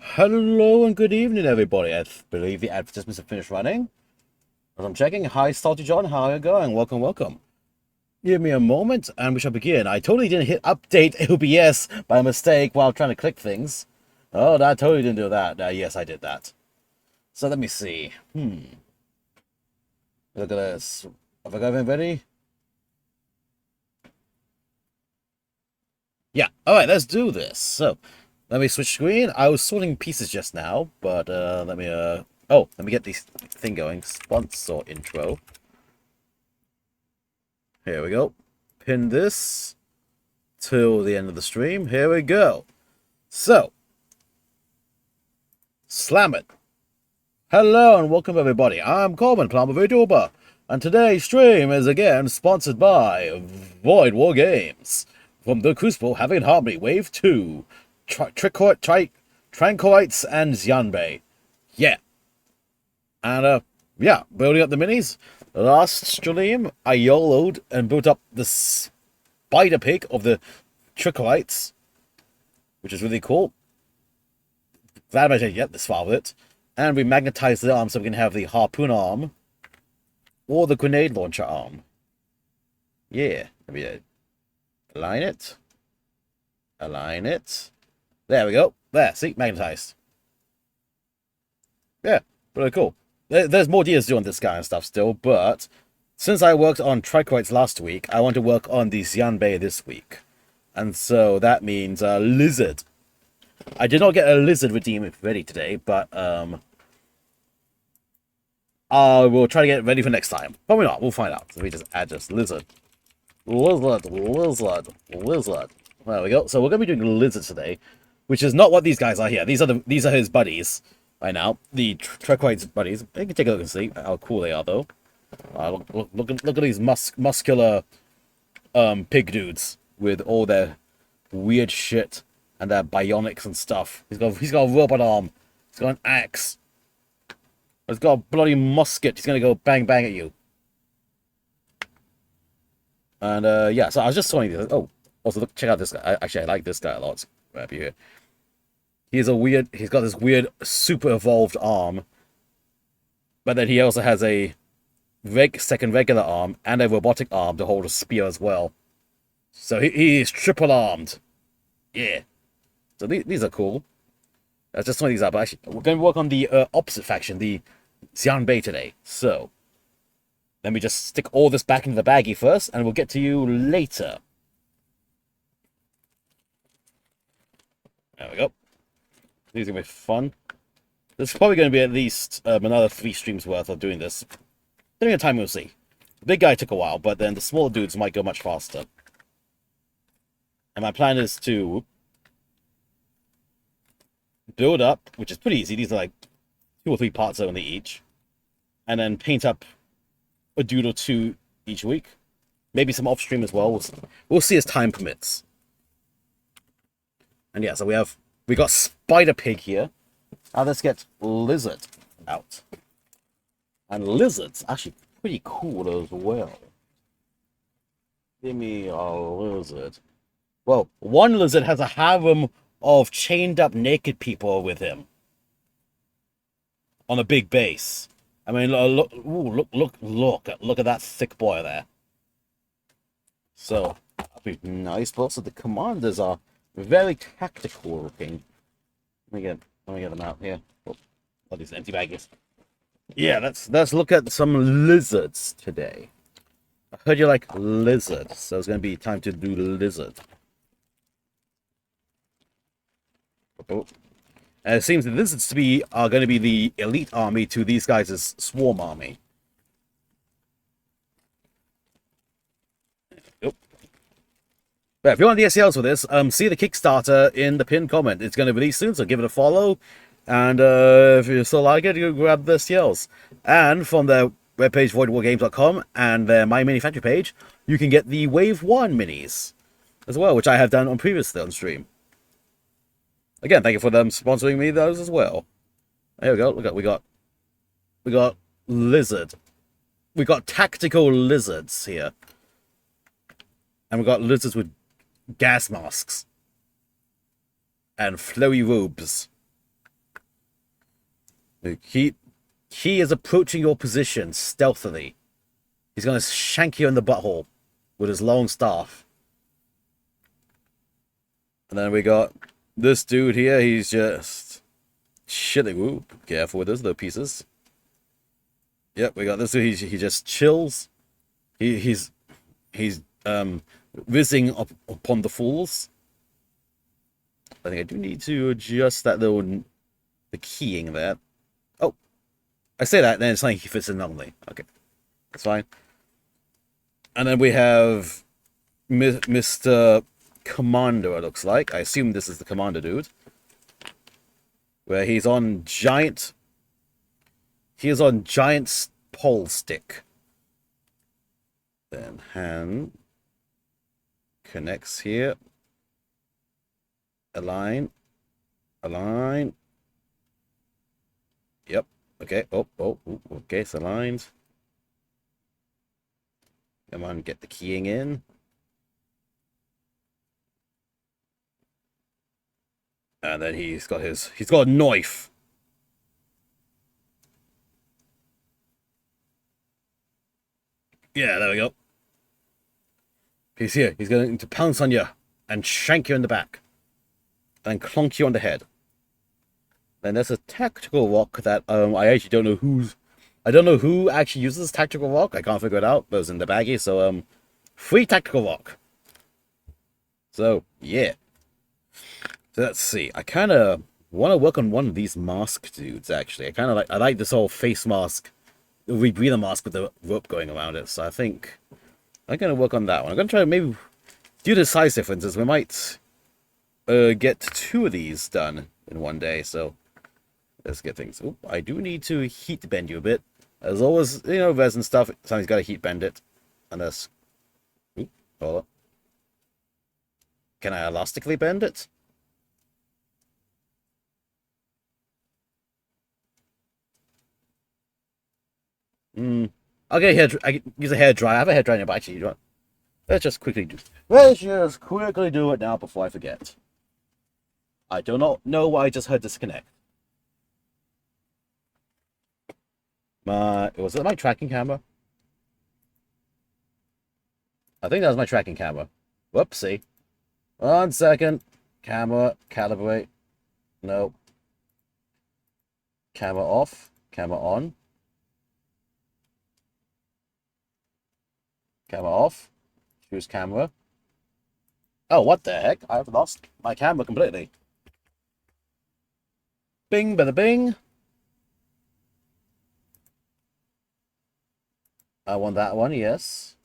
Hello and good evening, everybody. I believe the advertisements have finished running. As I'm checking, hi, Salty John, how are you going? Welcome, welcome. Give me a moment and we shall begin. I totally didn't hit update OBS by mistake while trying to click things. Oh, that totally didn't do that. Yes, I did that. So let me see. Look at this. Have I got everything ready? Yeah, alright, let's do this. So, let me switch screen. I was sorting pieces just now, but let me get this thing going. Sponsor intro. Here we go. Pin this till the end of the stream. Here we go. So, slam it. Hello and welcome everybody. I'm Corbin, Plumber VTuber, and today's stream is again sponsored by Void War Games from the Crucible Havoc and Harmony Wave 2, Tranquilites and Xianbei. Yeah. And, yeah, building up the minis. Last stream, I YOLO'd and built up the spider pig of the Tranquilites, which is really cool. Glad I didn't get this far with it. And we magnetized the arm so we can have the harpoon arm or the grenade launcher arm. Yeah, let me align it. Align it. There we go. There, see, magnetized. Yeah, really cool. There's more deals to do on this guy and stuff still, but since I worked on Triquoites last week, I want to work on the Xianbei this week. And so that means a lizard. I did not get a lizard redeem ready today, but I will try to get it ready for next time. Probably not. We'll find out. So we just add this lizard. Lizard. There we go. So we're going to be doing lizard today, which is not what these guys are here. These are his buddies right now. The Trequoids buddies. You can take a look and see how cool they are, though. Look at these muscular pig dudes with all their weird shit and their bionics and stuff. He's got a robot arm. He's got an axe. He's got a bloody musket. He's gonna go bang bang at you. And yeah, so I was just showing you. Oh, also look, check out this guy. Actually, I like this guy a lot. Right here. He's got this weird super evolved arm, but then he also has a second regular arm and a robotic arm to hold a spear as well. So he's triple armed. Yeah. So these are cool. That's just some of these up. Actually, we're going to work on the opposite faction, the Xianbei today. So let me just stick all this back into the baggie first, and we'll get to you later. There we go. These are going to be fun. There's probably going to be at least another 3 streams worth of doing this. During a time, we'll see. The big guy took a while, but then the smaller dudes might go much faster. And my plan is to build up, which is pretty easy. These are like 2 or 3 parts only each. And then paint up a dude or 2 each week. Maybe some off stream as well. We'll see as time permits. And yeah, so we got Spider Pig here. Now let's get Lizard out. And Lizard's actually pretty cool as well. Give me a lizard. Well, one lizard has a harem of chained up naked people with him. On a big base. I mean, look at that thick boy there. So, that'd be nice. But also the commanders are very tactical looking. Let me get them out here. Oh, all these empty baggies. Yeah, let's look at some lizards today. I heard you like lizard, so it's gonna be time to do lizard. Oh. And it seems the lizards are going to be the elite army to these guys' swarm army. Yep. But if you want the SELs for this, see the Kickstarter in the pinned comment. It's going to release soon, so give it a follow. And if you still like it, you grab the SELs. And from their webpage, voidwargames.com, and their My Mini Factory page, you can get the Wave 1 minis as well, which I have done on previously on stream. Again, thank you for them sponsoring me those as well. There we go. Look at we got lizard. We got tactical lizards here. And we got lizards with gas masks. And flowy robes. He is approaching your position stealthily. He's gonna shank you in the butthole with his long staff. And then we got this dude here. He's just chilling. Ooh, careful with those little pieces. Yep, we got this dude. He just chills. He's whizzing upon the fools. I think I do need to adjust that little the keying there. Oh, I say that, then it's like he fits in normally. Okay, that's fine. And then we have Mr. Commander, it looks like. I assume this is the Commander dude. Where he's on giant... He is on giant pole stick. Then hand connects here. Align. Align. Yep. Okay. Oh, okay, it's aligned. Come on, get the keying in. And then he's got a knife. Yeah, there we go. He's here. He's going to pounce on you and shank you in the back. And clonk you on the head. Then there's a tactical rock that I actually don't know I don't know who actually uses tactical rock. I can't figure it out. But it was in the baggie, so free tactical rock. So yeah. So let's see. I kind of want to work on one of these mask dudes. Actually, I like this whole face mask, rebreather mask with the rope going around it. So I think I'm gonna work on that one. I'm gonna try to maybe due to size differences, we might get 2 of these done in one day. So let's get things. Oh, I do need to heat bend you a bit. As always, you know, resin stuff. Sometimes got to heat bend it. Unless, hold on. Can I elastically bend it? Okay, I use a hair dryer. I have a hair dryer, but actually, you don't. Let's just quickly do. Let's just quickly do it now before I forget. I do not know why I just heard disconnect. Was it my tracking camera? I think that was my tracking camera. Whoopsie. 1 second. Camera, calibrate. No. Camera off. Camera on. Camera off. Choose camera. Oh, what the heck? I've lost my camera completely. Bing, bada bing. I want that one, yes.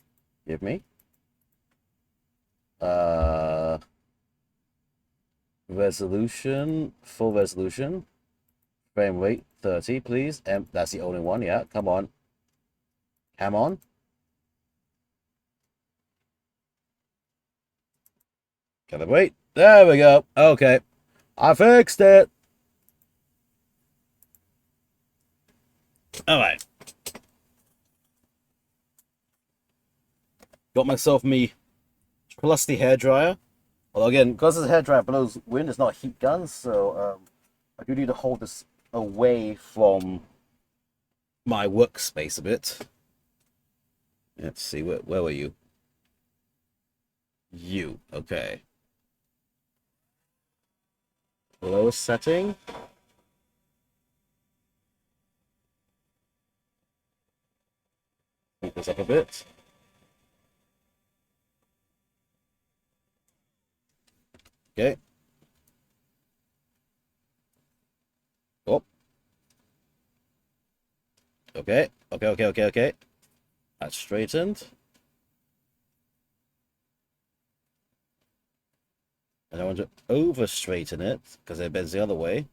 Give me. Resolution, full resolution. Frame rate 30, please. That's the only one, yeah. Come on. Come on. Calibrate. There we go. Okay. I fixed it. Alright. Got myself me trusty hairdryer. Although again, because this hairdryer blows wind, it's not a heat gun, so I do need to hold this away from my workspace a bit. Let's see, where were you? You, okay. Lowest setting. Move this up a bit. Okay. Oh. Okay. Okay. That's straightened. And I want to over straighten it because it bends the other way.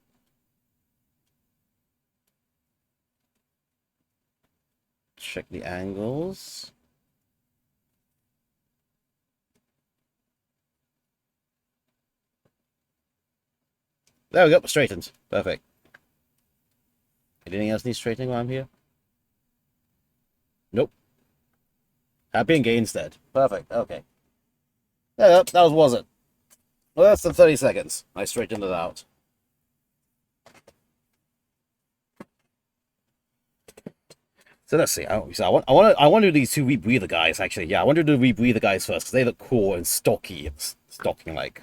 Check the angles. There we go, straightened. Perfect. Anything else needs straightening while I'm here? Nope. Happy and gay instead. Perfect, okay. Yeah, that was it. Well, that's the 30 seconds. I straightened it out. So let's see. I want to do these two rebreather guys. Actually, yeah, I want to do the rebreather guys first because they look cool and stocky, stocking like.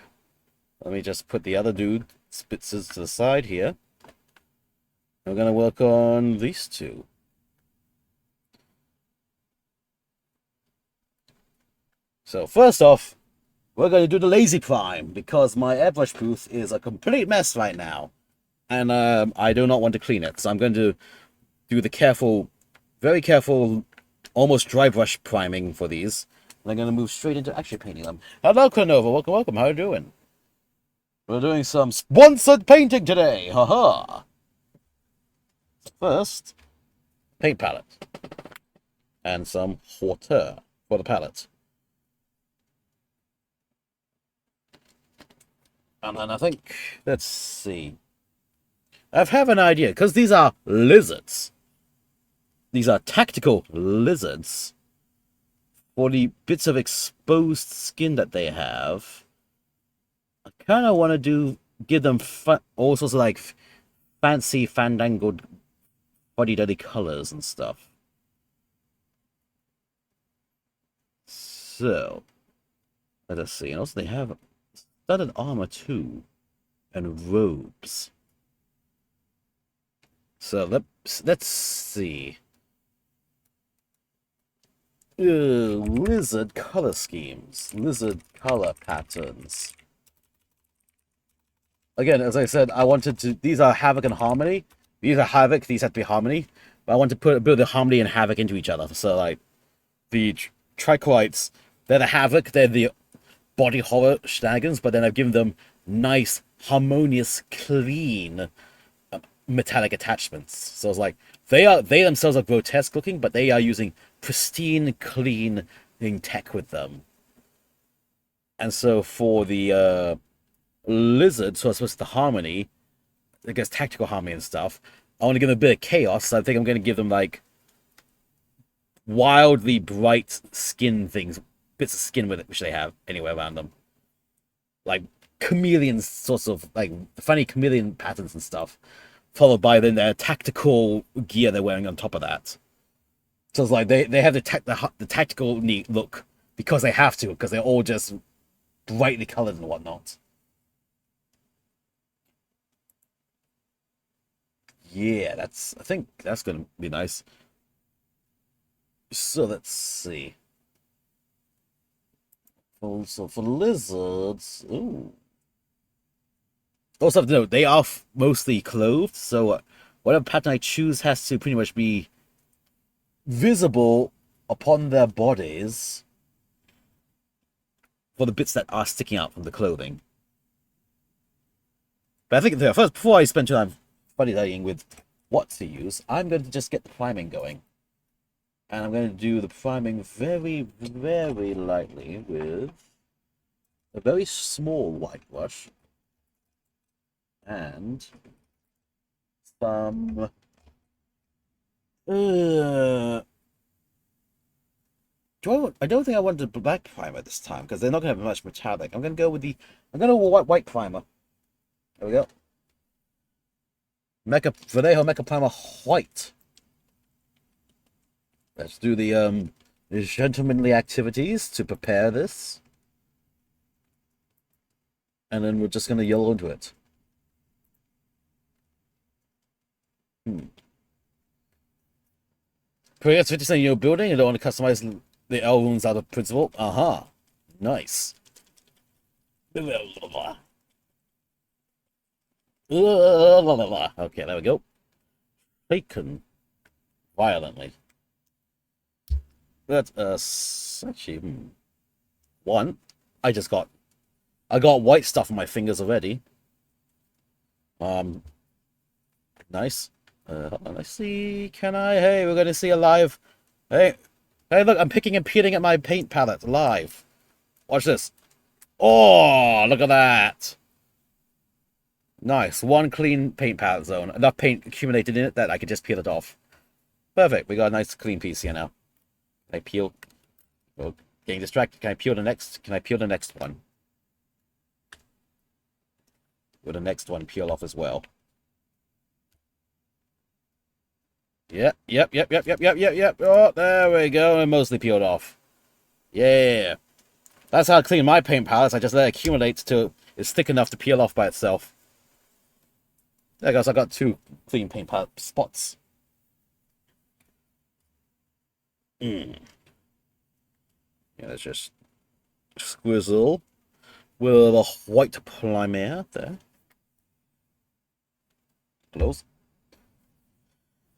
Let me just put the other dude spitzes to the side here. We're gonna work on these two. So first off, we're going to do the lazy prime because my airbrush booth is a complete mess right now, and I do not want to clean it. So I'm going to do the careful, very careful, almost dry brush priming for these. And I'm going to move straight into actually painting them. Hello, Cronova. Welcome, welcome. How are you doing? We're doing some sponsored painting today. Haha. First, paint palette and some hauteur for the palette. And then I think, let's see. I have an idea, because these are lizards. These are tactical lizards. For the bits of exposed skin that they have, I kind of want to give them all sorts of like fancy fandangled fuddy-duddy colors and stuff. So, let us see. And also they have studded armor too, and robes. So let's see. Lizard color schemes, lizard color patterns. Again, as I said, I wanted to. These are Havoc and Harmony. These are Havoc. These have to be Harmony. But I want to build the Harmony and Havoc into each other. So like the trichorites, they're the Havoc. They're the body horror shenanigans. But then I've given them nice, harmonious, clean metallic attachments. So it's like they themselves are grotesque looking, but they are using pristine, clean tech with them. And so for the lizard, so I suppose the harmony, I guess tactical harmony and stuff, I want to give them a bit of chaos. So I think I'm going to give them like wildly bright skin things, bits of skin with it, which they have anywhere around them, like chameleon sorts of like funny chameleon patterns and stuff, followed by then their tactical gear they're wearing on top of that. So it's like they have the tactical neat look because they have to, because they're all just brightly colored and whatnot. Yeah, I think that's gonna be nice. So let's see. Also for lizards, ooh. Also, no, they are mostly clothed, so whatever pattern I choose has to pretty much be visible upon their bodies for the bits that are sticking out from the clothing. But I think first, before I spend too time fuddy-duddying with what to use, I'm going to just get the priming going. And I'm going to do the priming very, very lightly with a very small white brush and some I don't think I want the black primer this time because they're not going to have much metallic. I'm going to go with white primer. There we go. Vallejo Mecha Primer White. Let's do the gentlemanly activities to prepare this. And then we're just going to yellow into it. Create 50% in your building. You don't want to customize the L runes out of principle. Aha. Nice. Okay, there we go. Shaken violently. That's actually one. I got white stuff on my fingers already. Nice. Let's see. Can I? Hey, we're gonna see a live. Hey, look! I'm picking and peeling at my paint palette live. Watch this. Oh, look at that. Nice. One clean paint palette zone. Enough paint accumulated in it that I could just peel it off. Perfect. We got a nice clean piece here now. Can I peel? Oh, getting distracted. Can I peel the next? Can I peel the next one? Will the next one peel off as well? Yep. Oh, there we go. And mostly peeled off. Yeah. That's how I clean my paint palettes. I just let it accumulate till it's thick enough to peel off by itself. There goes. I got two clean paint palette spots. Yeah, let's just squizzle with a white primer there. Close.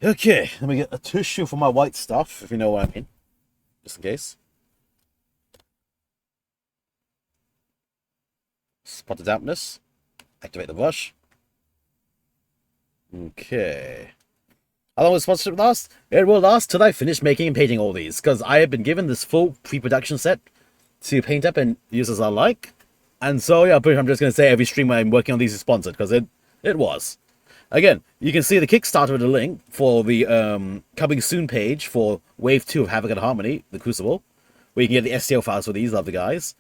Okay, let me get a tissue for my white stuff, if you know what I mean. Just in case. Spot the dampness. Activate the brush. Okay. How long will the sponsorship last? It will last till I finish making and painting all these, because I have been given this full pre-production set to paint up and use as I like. And so, yeah, I'm just going to say every stream I'm working on these is sponsored, because it was. Again, you can see the Kickstarter with a link for the coming soon page for Wave 2 of Havoc and Harmony, the Crucible, where you can get the STL files for these lovely guys.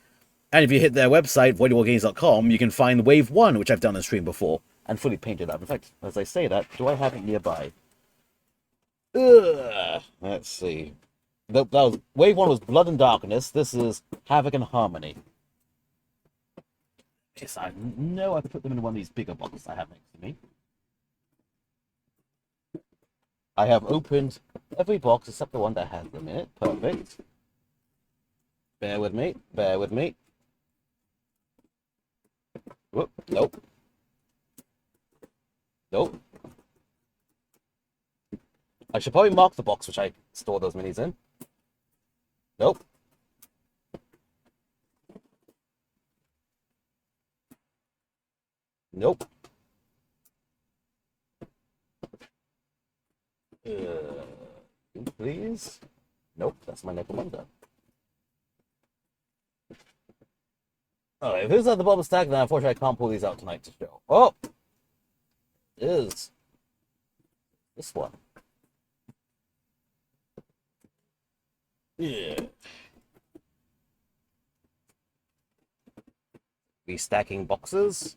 And if you hit their website, voidwargames.com, you can find Wave 1, which I've done on stream before, and fully painted up. In fact, as I say that, do I have it nearby? Let's see. That was, Wave 1 was Blood and Darkness. This is Havoc and Harmony. Yes, I know I could put them in one of these bigger boxes I have next to me. I have opened every box except the one that has them in it. Perfect. Bear with me. Bear with me. Whoop. Nope. Nope. I should probably mark the box which I store those minis in. Nope. Nope. Please? Nope, that's my Necromunda. Alright, if this is at the bottom stack, then unfortunately I can't pull these out tonight to show. Oh! It is this one. Yeah. Restacking boxes.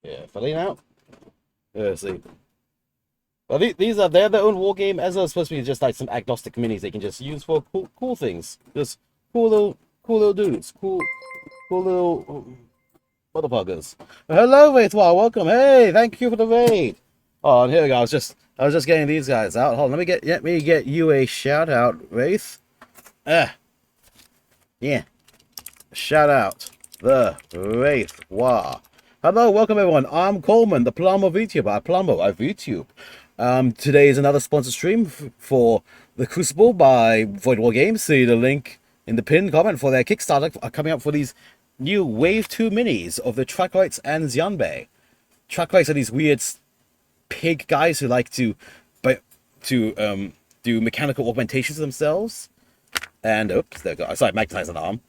Yeah, filling out. Yeah, see. Well, these are their own war game, as are supposed to be just like some agnostic minis they can just use for cool things. Just cool little dudes, cool little motherfuckers. Hello, Vaitwa, welcome. Hey, thank you for the raid. Oh, and here we go. I was just getting these guys out. Hold on, let me get you a shout out, Wraith. Yeah. Shout out the Wraith. Wow. Hello, welcome everyone. I'm Coleman, the Plumber VTuber. I Plumber, I VTube. Today is another sponsored stream for the Crucible by Void War Games. See the link in the pinned comment for their Kickstarter coming up for these new Wave 2 minis of the Trackrights and Xianbei. Trackrights are these weird pig guys who like to do mechanical augmentations themselves. And oops, there we go. Sorry, magnetize an arm.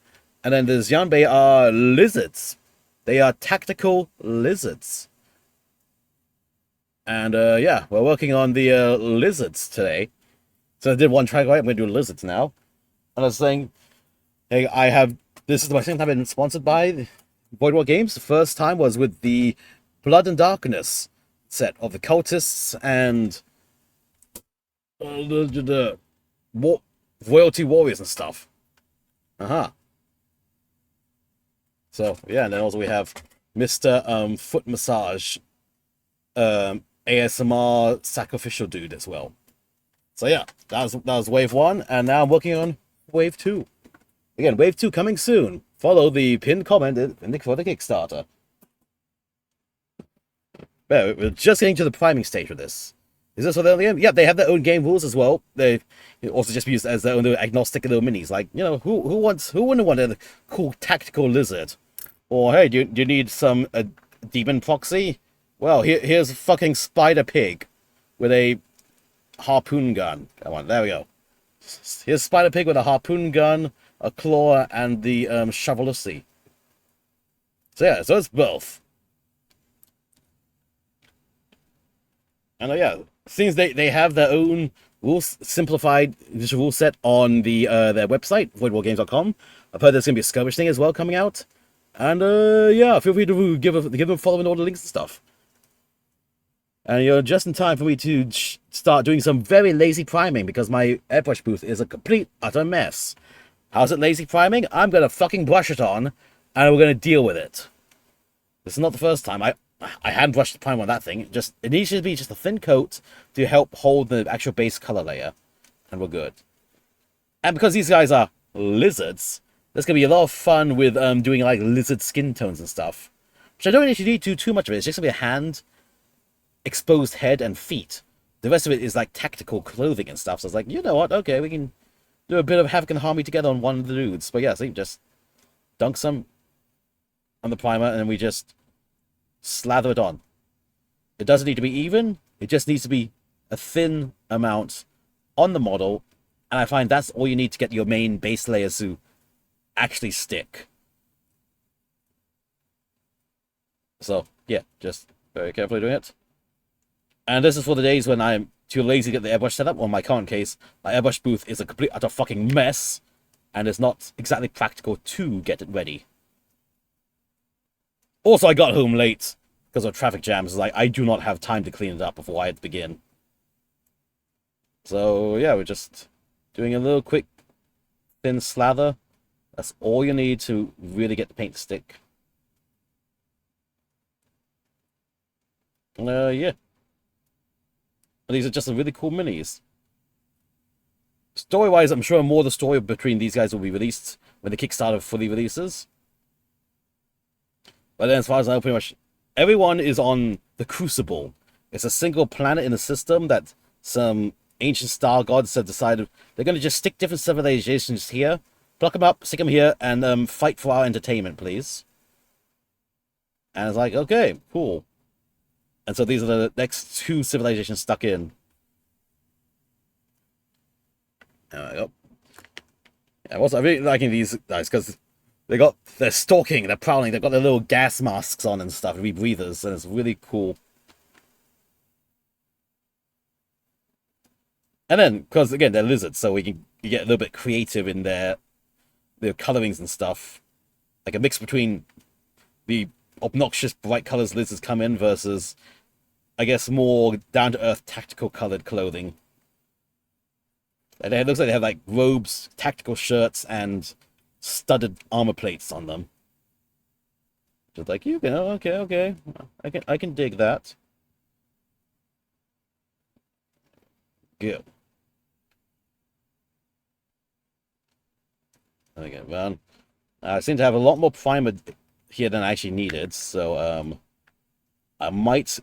And then the Xianbei are lizards. They are tactical lizards. And yeah, we're working on the lizards today. So I did one track right, I'm going to do lizards now. And I was saying, hey, this is my second time I've been sponsored by Void War Games. The first time was with the Blood and Darkness set of the cultists and the royalty warriors and stuff. So yeah, and then also we have Mr. Foot Massage, ASMR sacrificial dude as well. So yeah, that was Wave 1, and now I'm working on Wave 2. Again, Wave 2 coming soon. Follow the pinned comment for the Kickstarter. But we're just getting to the priming stage with this. Is this what they're doing? Yeah, they have their own game rules as well. They also just be used as their own little agnostic little minis. Like, you know, who wouldn't want a cool tactical lizard? Or hey, do you need some demon proxy? Well, here's a fucking spider pig with a harpoon gun. Come on, there we go. Here's spider pig with a harpoon gun, a claw, and the shovelussy. So yeah, so it's both. And yeah, since they have their own simplified rule set on their website, voidwargames.com. I've heard there's gonna be a skirmish thing as well coming out. And yeah, feel free to give them a follow and all the links and stuff. And you're just in time for me to start doing some very lazy priming because my airbrush booth is a complete utter mess. How's it lazy priming? I'm gonna fucking brush it on, and we're gonna deal with it. This is not the first time. I hand brushed the primer on that thing. It needs to be just a thin coat to help hold the actual base color layer, and we're good. And because these guys are lizards, there's gonna be a lot of fun with doing like lizard skin tones and stuff, which I don't actually need to do too much of it. It's just gonna be a hand, exposed head, and feet. The rest of it is like tactical clothing and stuff. So it's like, you know what? Okay, we can do a bit of Havoc and Harmony together on one of the dudes. But yeah, so you just dunk some on the primer, and then we just slather it on. It doesn't need to be even. It just needs to be a thin amount on the model. And I find that's all you need to get your main base layers to actually stick. So, yeah, just very carefully doing it. And this is for the days when I'm too lazy to get the airbrush set up. Or in my current case, my airbrush booth is a complete utter fucking mess. And it's not exactly practical to get it ready. Also, I got home late because of traffic jams. Like, I do not have time to clean it up before I had to begin. So, yeah, we're just doing a little quick thin slather. That's all you need to really get the paint to stick. Yeah. But these are just some really cool minis. Story-wise, I'm sure more of the story between these guys will be released when the Kickstarter fully releases. But then as far as I know, pretty much everyone is on the Crucible. It's a single planet in the system that some ancient star gods have decided they're going to just stick different civilizations here, pluck them up, stick them here, and fight for our entertainment, please. And it's like, okay, cool. And so these are the next two civilizations stuck in. There we go. Yeah, also, I'm really liking these guys because they're stalking, they're prowling, they've got their little gas masks on and stuff, rebreathers, and it's really cool. And then, because again, they're lizards, so you get a little bit creative in their colorings and stuff. Like a mix between the obnoxious bright colors lizards come in versus, I guess, more down-to-earth tactical colored clothing. And it looks like they have like robes, tactical shirts, and studded armor plates on them. Just like, you know, okay. I can dig that. Good. Okay, well, I seem to have a lot more primer here than I actually needed, so I might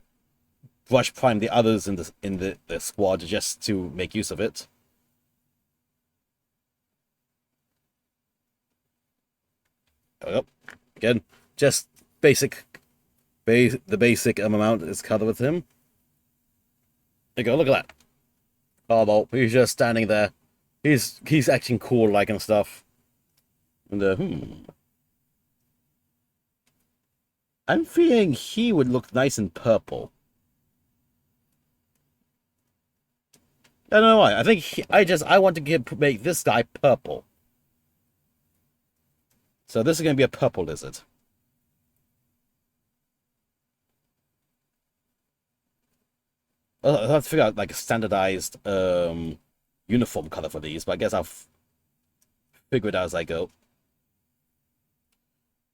brush prime the others in the squad just to make use of it. There we go. Again, just the basic amount is covered with him. There you go, look at that. Oh no, he's just standing there. He's acting cool like and stuff. And I'm feeling he would look nice in purple. I don't know why. I think I want to make this guy purple. So this is going to be a purple lizard. I'll have to figure out like a standardized uniform color for these, but I guess I'll figure it out as I go.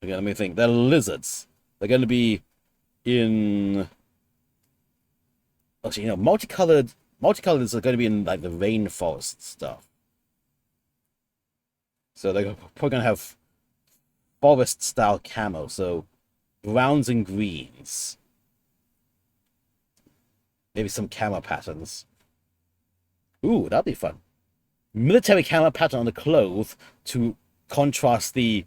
Okay, let me think. They're lizards. They're going to be in... Actually, you know, multicolored lizards are going to be in like the rainforest stuff. So they're probably going to have forest-style camo, so browns and greens. Maybe some camo patterns. Ooh, that'd be fun. Military camo pattern on the clothes to contrast the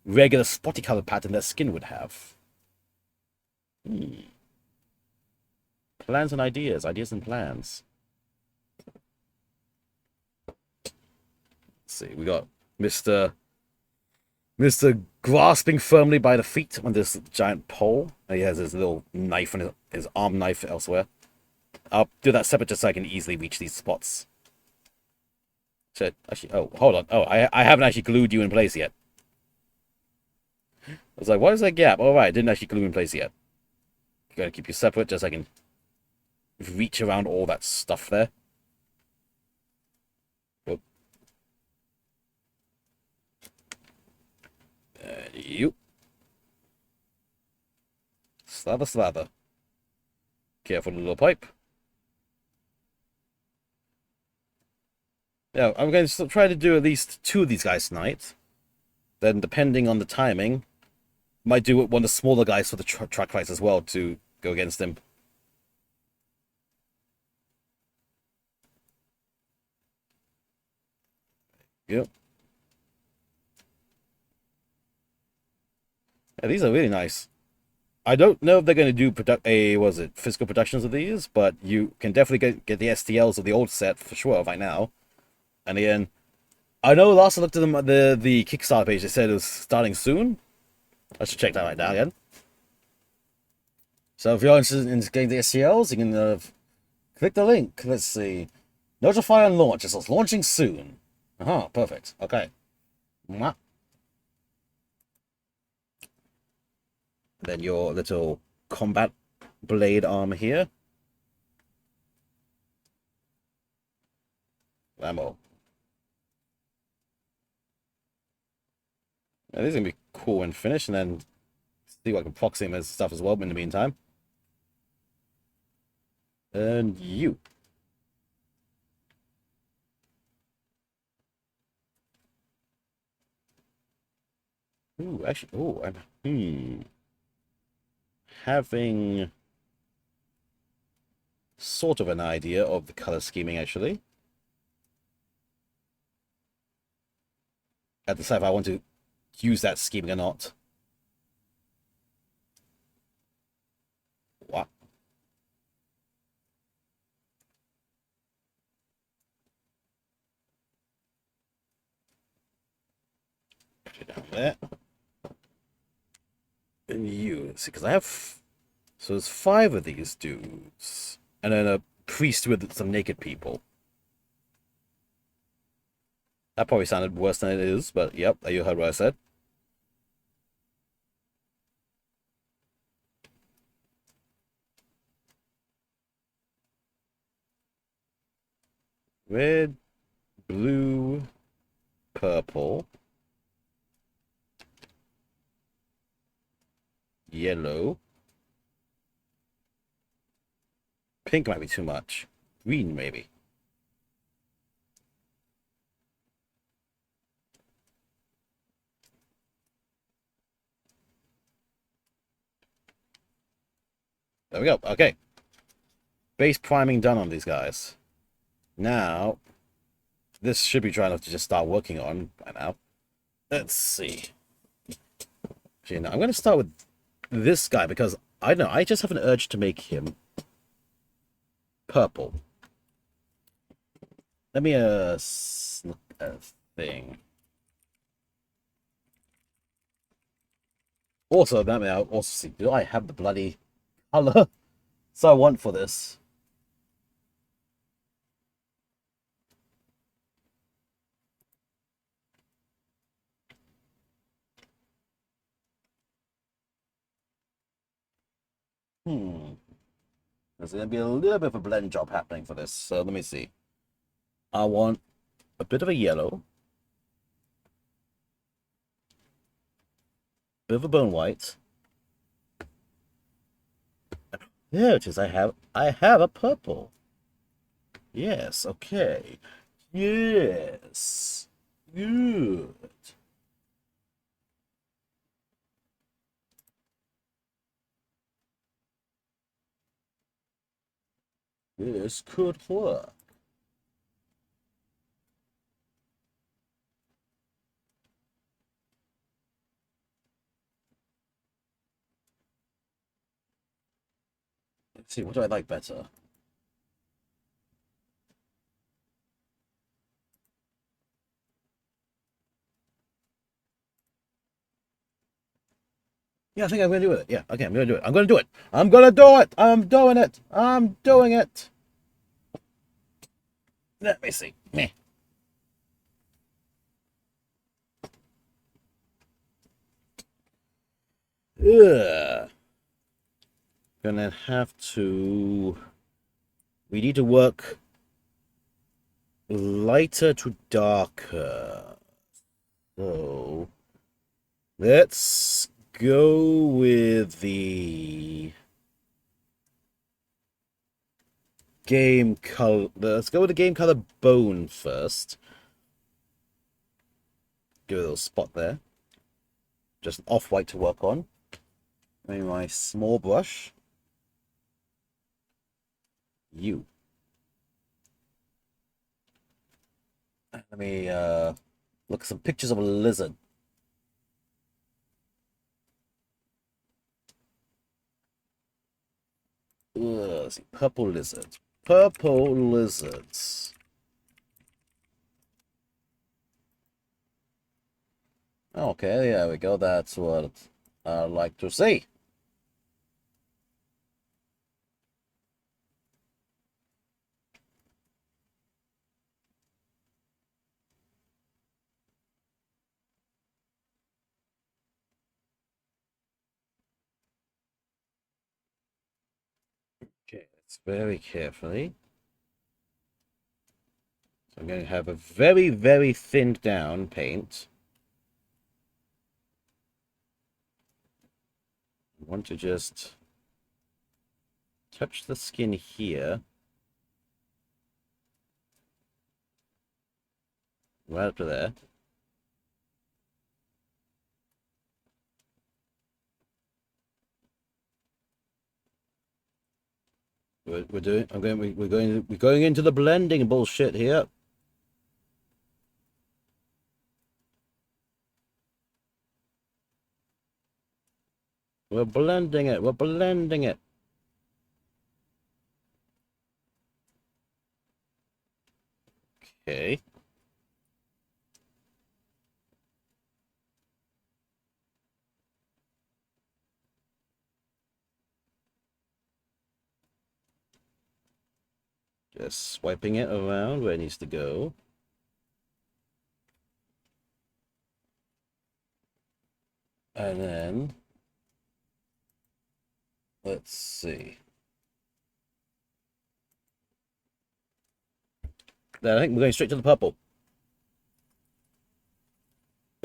regular spotty color pattern their skin would have. Plans and ideas and plans. Let's see, we got Mr. grasping firmly by the feet on this giant pole. He has his little knife and his arm knife elsewhere. I'll do that separate just so I can easily reach these spots. Shit, actually, oh, hold on. Oh, I haven't actually glued you in place yet. I was like, what is that gap? All right, didn't actually glue in place yet. Gotta keep you separate just so I can reach around all that stuff there. Whoop. You. Slather, slather. Careful, little pipe. Yeah, I'm going to try to do at least 2 of these guys tonight. Then, depending on the timing, might do one of the smaller guys for the track fights as well to go against him. Yep. Yeah, these are really nice. I don't know if they're going to do physical productions of these, but you can definitely get the STLs of the old set for sure right now. And again, I know last I looked at them the Kickstarter page, they said it was starting soon. I should check that right now again. So if you're interested in getting the STLs, you can click the link. Let's see. Notify and launch. It says launching soon. Perfect. Okay. Mwah. Then your little combat blade armor here. Ammo. Yeah, these are gonna be cool when finished, and then see what I can proxy him as stuff as well in the meantime. And you. Ooh, actually, I'm having sort of an idea of the color scheming actually. I have to decide if I want to use that scheming or not. What? Put it down there. And you, see, because I have, so there's 5 of these dudes, and then a priest with some naked people. That probably sounded worse than it is, but yep, you heard what I said. Red, blue, purple, yellow. Pink might be too much. Green, maybe. There we go. Okay. Base priming done on these guys. Now, this should be dry enough to just start working on by now. Let's see. Actually, no, I'm going to start with this guy because, I don't know, I just have an urge to make him purple. Let me, look at a thing. Also, that may I also see, do I have the bloody color so I want for this? There's going to be a little bit of a blend job happening for this. So let me see. I want a bit of a yellow. Bit of a bone white. There it is. I have a purple. Yes, okay. Yes. Good. This could work. Let's see, what do I like better? Yeah, I think I'm gonna do it. Yeah, okay, I'm gonna do it. I'm gonna do it. I'm gonna do it. I'm doing it. I'm doing it. Let me see. Meh. Ugh. Gonna have to. We need to work lighter to darker. So let's go with the game color. Let's go with the game color bone first. Give it a little spot there. Just off-white to work on. Maybe my small brush. You. Let me look at some pictures of a lizard. Ugh, let's see. Purple lizards. Purple lizards. Okay, there we go. That's what I like to see. Okay, let's very carefully. So I'm going to have a very, very thinned down paint. I want to just touch the skin here. Right up to there. We're going into the blending bullshit here. We're blending it. We're blending it. Okay. Just swiping it around where it needs to go. And then, let's see. Then I think we're going straight to the purple.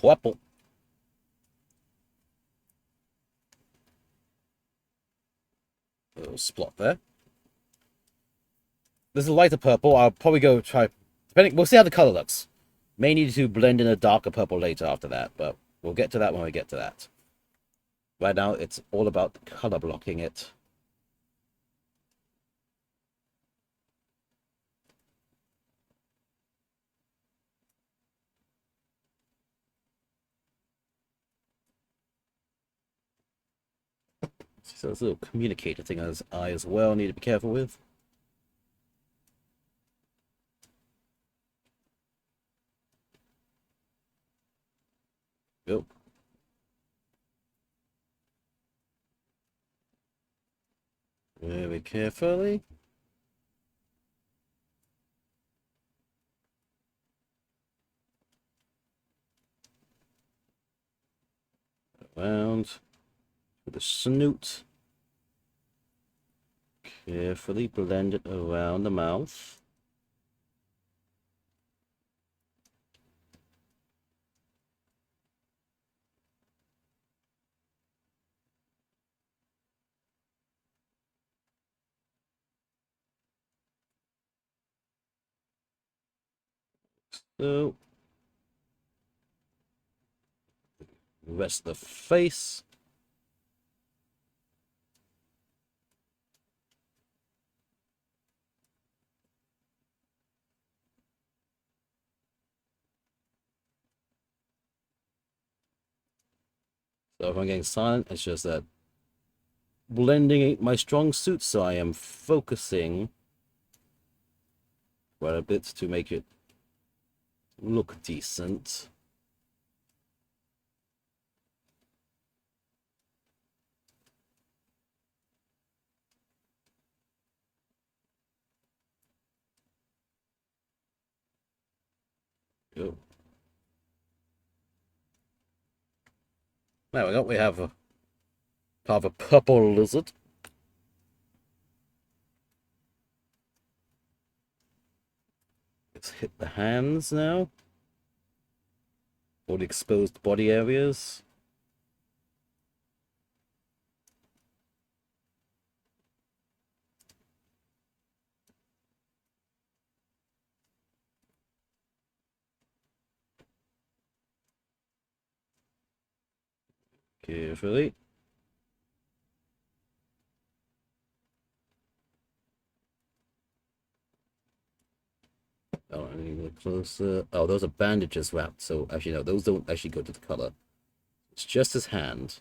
Purple. A little splot there. This is a lighter purple. I'll probably go try. Depending, we'll see how the color looks. May need to blend in a darker purple later after that, but we'll get to that when we get to that. Right now, it's all about color blocking it. So it's a little communicator thing as I as well need to be careful with. Go. Very carefully. Around with the snoot. Carefully blend it around the mouth. So, rest of the face. So if I'm getting silent, it's just that blending ain't my strong suit, so I am focusing quite a bit to make it look decent. Go. There we go. We have Part of a purple lizard. Let's hit the hands now. All the exposed body areas. Carefully. Oh, I need to look closer. Oh, those are bandages wrapped. So actually, no, those don't actually go to the color. It's just his hand.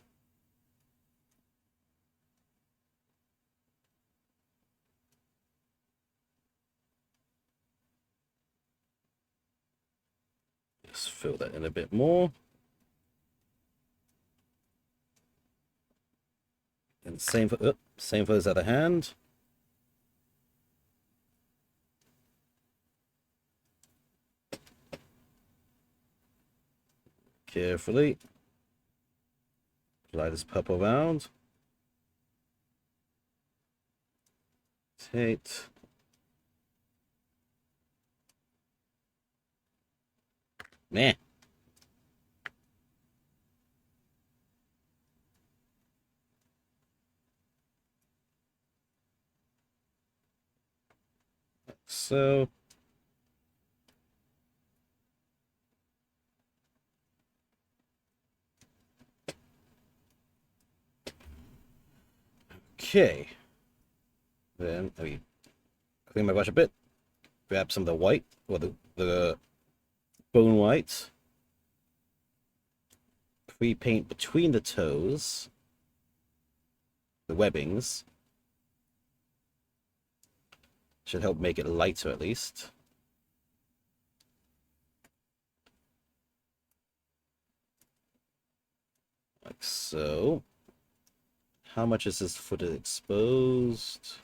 Just fill that in a bit more. And same for his other hand. Carefully. Apply this purple around. Rotate. Meh. So. Okay. Then let me clean my brush a bit. Grab some of the white, or the bone white. Pre-paint between the toes. The webbings. Should help make it lighter at least. Like so. How much is this foot exposed?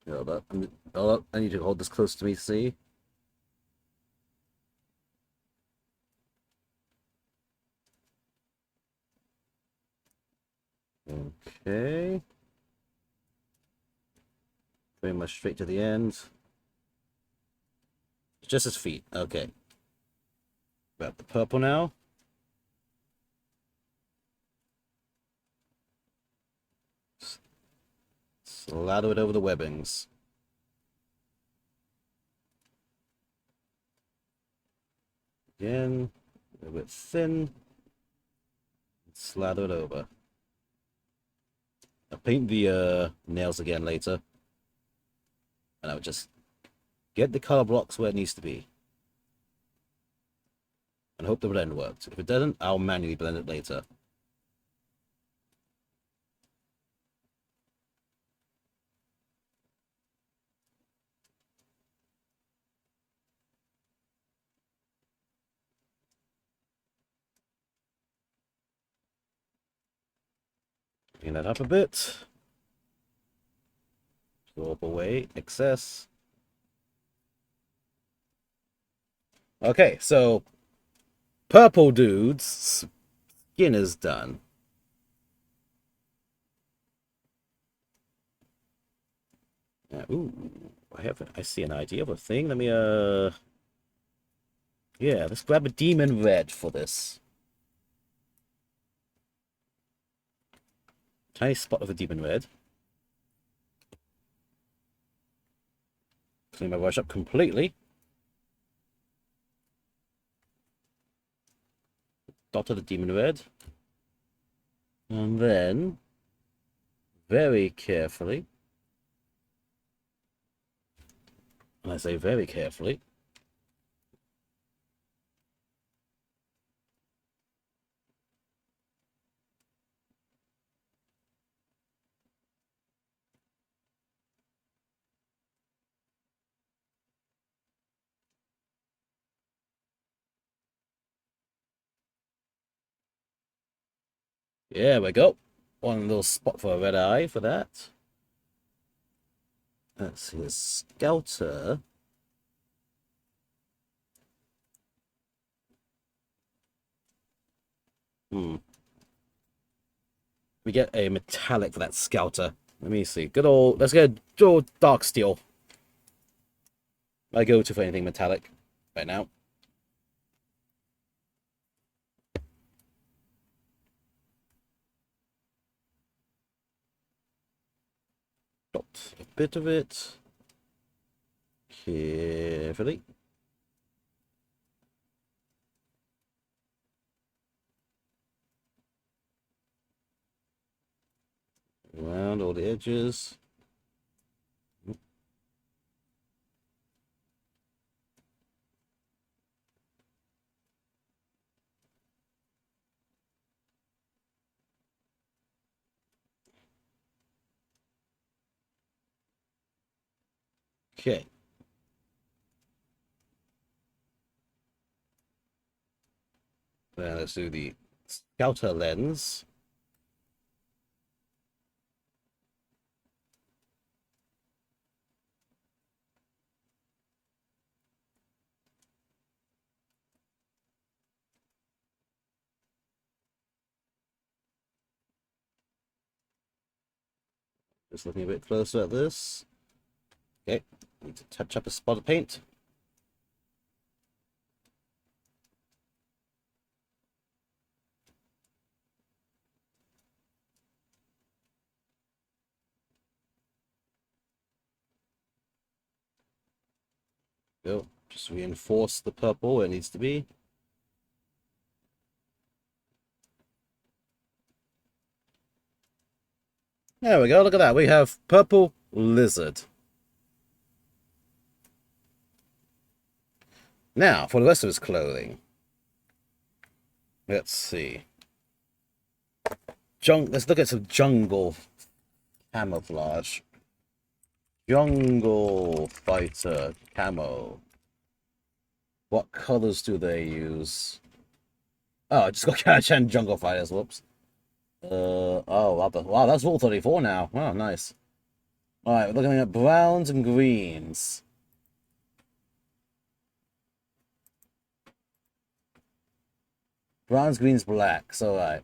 Hold up. I need to hold this close to me to see. Okay. Pretty much straight to the end. Just his feet. Okay. Grab the purple now. Slather it over the webbings. Again, a little bit thin. Slather it over. I'll paint the nails again later. And I'll just get the color blocks where it needs to be. And hope the blend worked. If it doesn't, I'll manually blend it later. Clean that up a bit. Absorb away excess. Okay, so purple dude's skin is done. Ooh, I see an idea of a thing. Let me yeah, let's grab a demon red for this. Tiny spot of a demon red. Clean my brush up completely. Dot of the demon red. And then, very carefully, and I say very carefully, there we go. One little spot for a red eye for that. Let's see, a scouter. We get a metallic for that scouter. Let me see. Good old. Let's get good old dark steel. I go to for anything metallic right now. Got a bit of it. Carefully. Around all the edges. Okay. Then let's do the scouter lens. Just looking a bit closer at this. Okay. Need to touch up a spot of paint. Go. Just reinforce the purple where it needs to be. There we go. Look at that. We have purple lizard. Now, for the rest of his clothing. Let's see. Let's look at some jungle camouflage. Jungle fighter camo. What colors do they use? Oh, I just got Catch and Jungle Fighters. Whoops. Oh, wow, that's all 34 now. Wow, nice. All right, we're looking at browns and greens. Browns, greens, blacks. All right.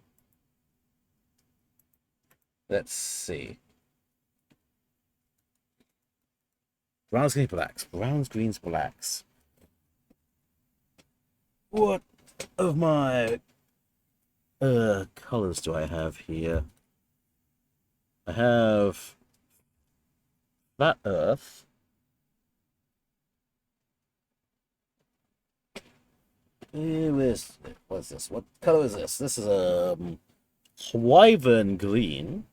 Let's see. Browns, greens, blacks. Browns, greens, blacks. What of my colors do I have here? I have Flat Earth. What's this? What color is this? This is a wyvern green.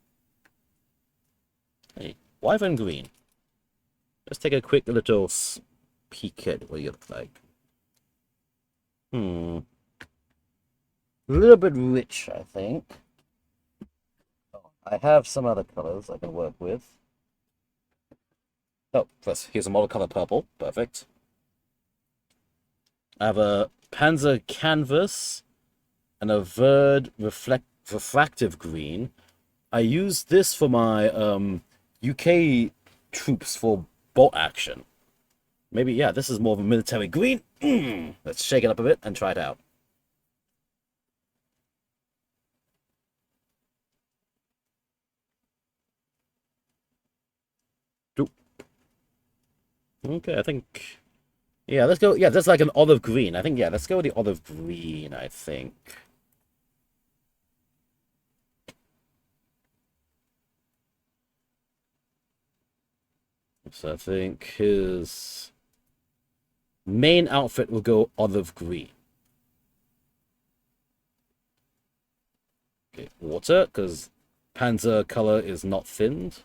Hey, wyvern green. Let's take a quick little peek at what you look like. A little bit rich, I think. I have some other colors I can work with. Oh, first, here's a model color purple. Perfect. I have a Panzer canvas and a Verd refractive green. I use this for my UK troops for bolt action. Maybe, yeah, this is more of a military green. Let's shake it up a bit and try it out. Okay, I think... Yeah, let's go... Yeah, that's like an olive green. I think, yeah, let's go with the olive green, I think. So I think his main outfit will go olive green. Okay, water, because Panzer color is not thinned.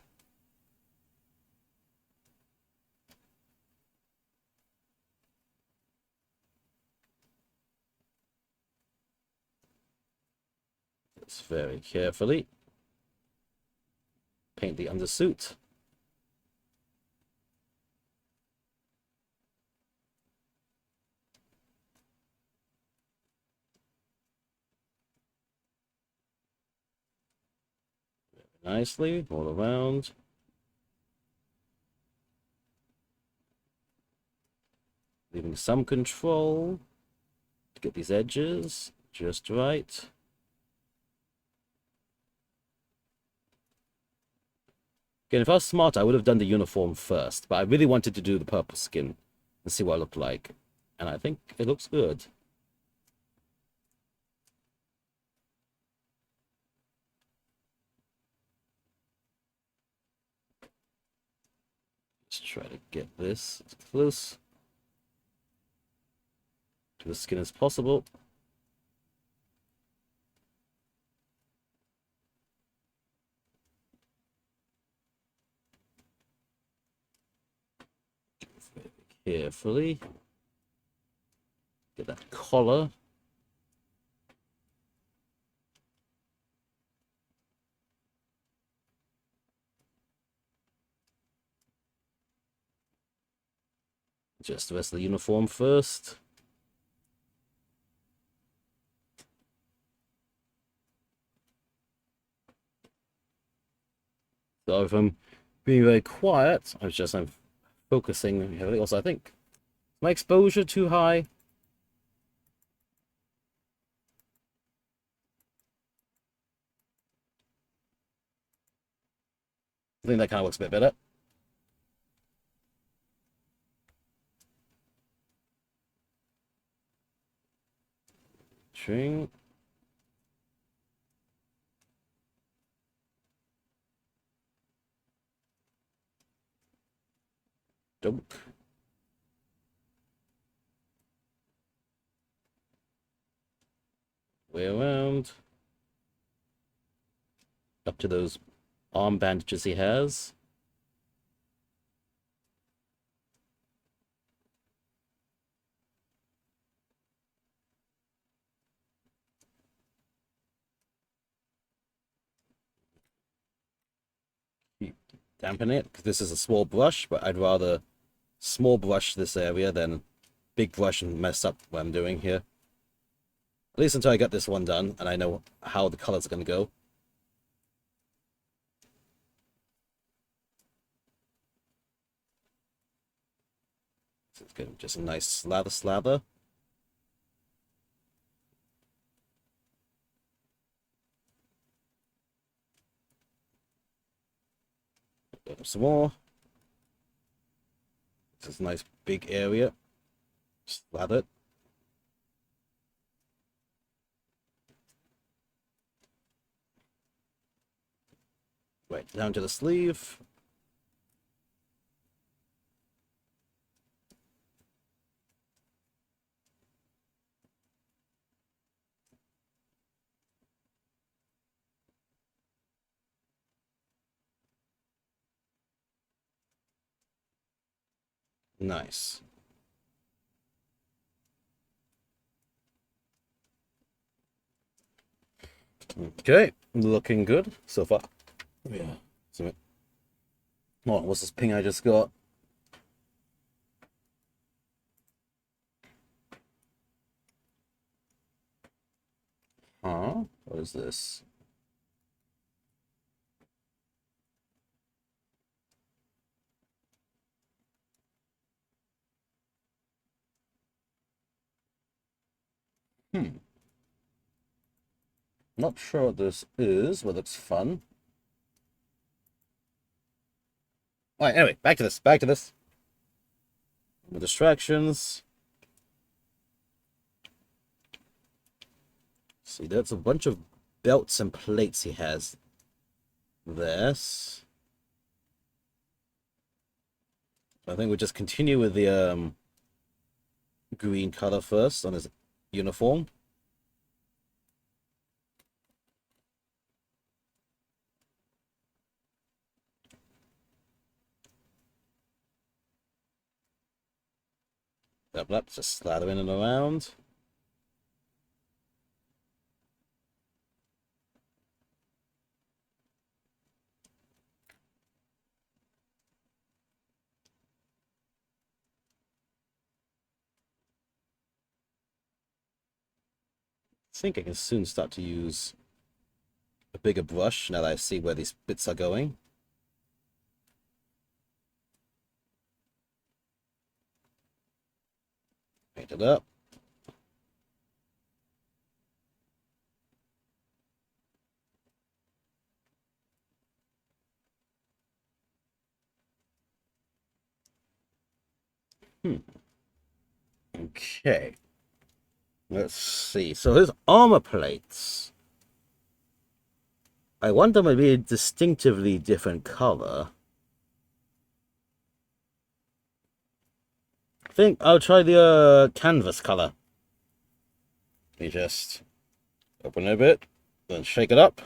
Just very carefully paint the undersuit. Nicely all around. Leaving some control to get these edges just right. Again, if I was smart, I would have done the uniform first, but I really wanted to do the purple skin and see what it looked like. And I think it looks good. Let's try to get this as close to the skin as possible. Very carefully. Get that collar. Just the rest of the uniform first. So if I'm being very quiet, I'm focusing heavily. Also, I think my exposure too high. I think that kind of looks a bit better. String. Dunk. Way around. Up to those arm bandages he has. Keep dampen it, because this is a small brush, but I'd rather small brush this area than big brush and mess up what I'm doing here. At least until I get this one done and I know how the colors are going to go. So it's good. Just a nice slather. Some more. This is a nice big area. Slather it. Right down to the sleeve. Nice. Okay, looking good so far. Yeah. So, oh, what's this ping I just got? Huh? What is this? Not sure what this is, but looks fun. Alright, anyway, back to this. The distractions. See, that's a bunch of belts and plates he has. This. I think we'll just continue with the green color first on his uniform. Yep, just slathering it around. I think I can soon start to use a bigger brush now that I see where these bits are going. Paint it up. Hmm. Okay. Let's see. So his armor plates. I want them to be a distinctively different color. I think I'll try the canvas color. You just open it a bit, then shake it up.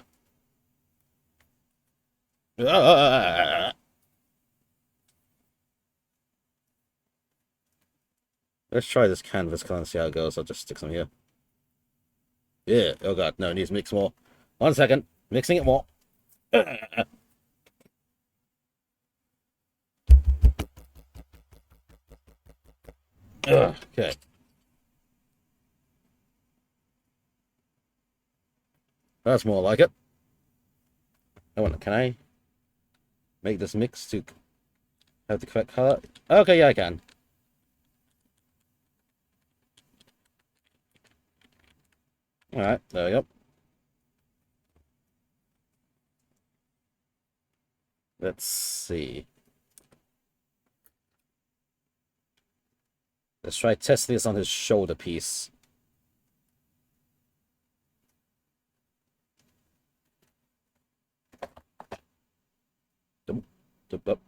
Ah! Let's try this canvas color and see how it goes. I'll just stick some here. Yeah. Oh god, no, it needs to mix more. 1 second. Mixing it more. Okay. That's more like it. Can I make this mix to have the correct color? Okay, yeah, I can. Alright, there we go. Let's see. Let's try testing this on his shoulder piece. Dum, dum, dum.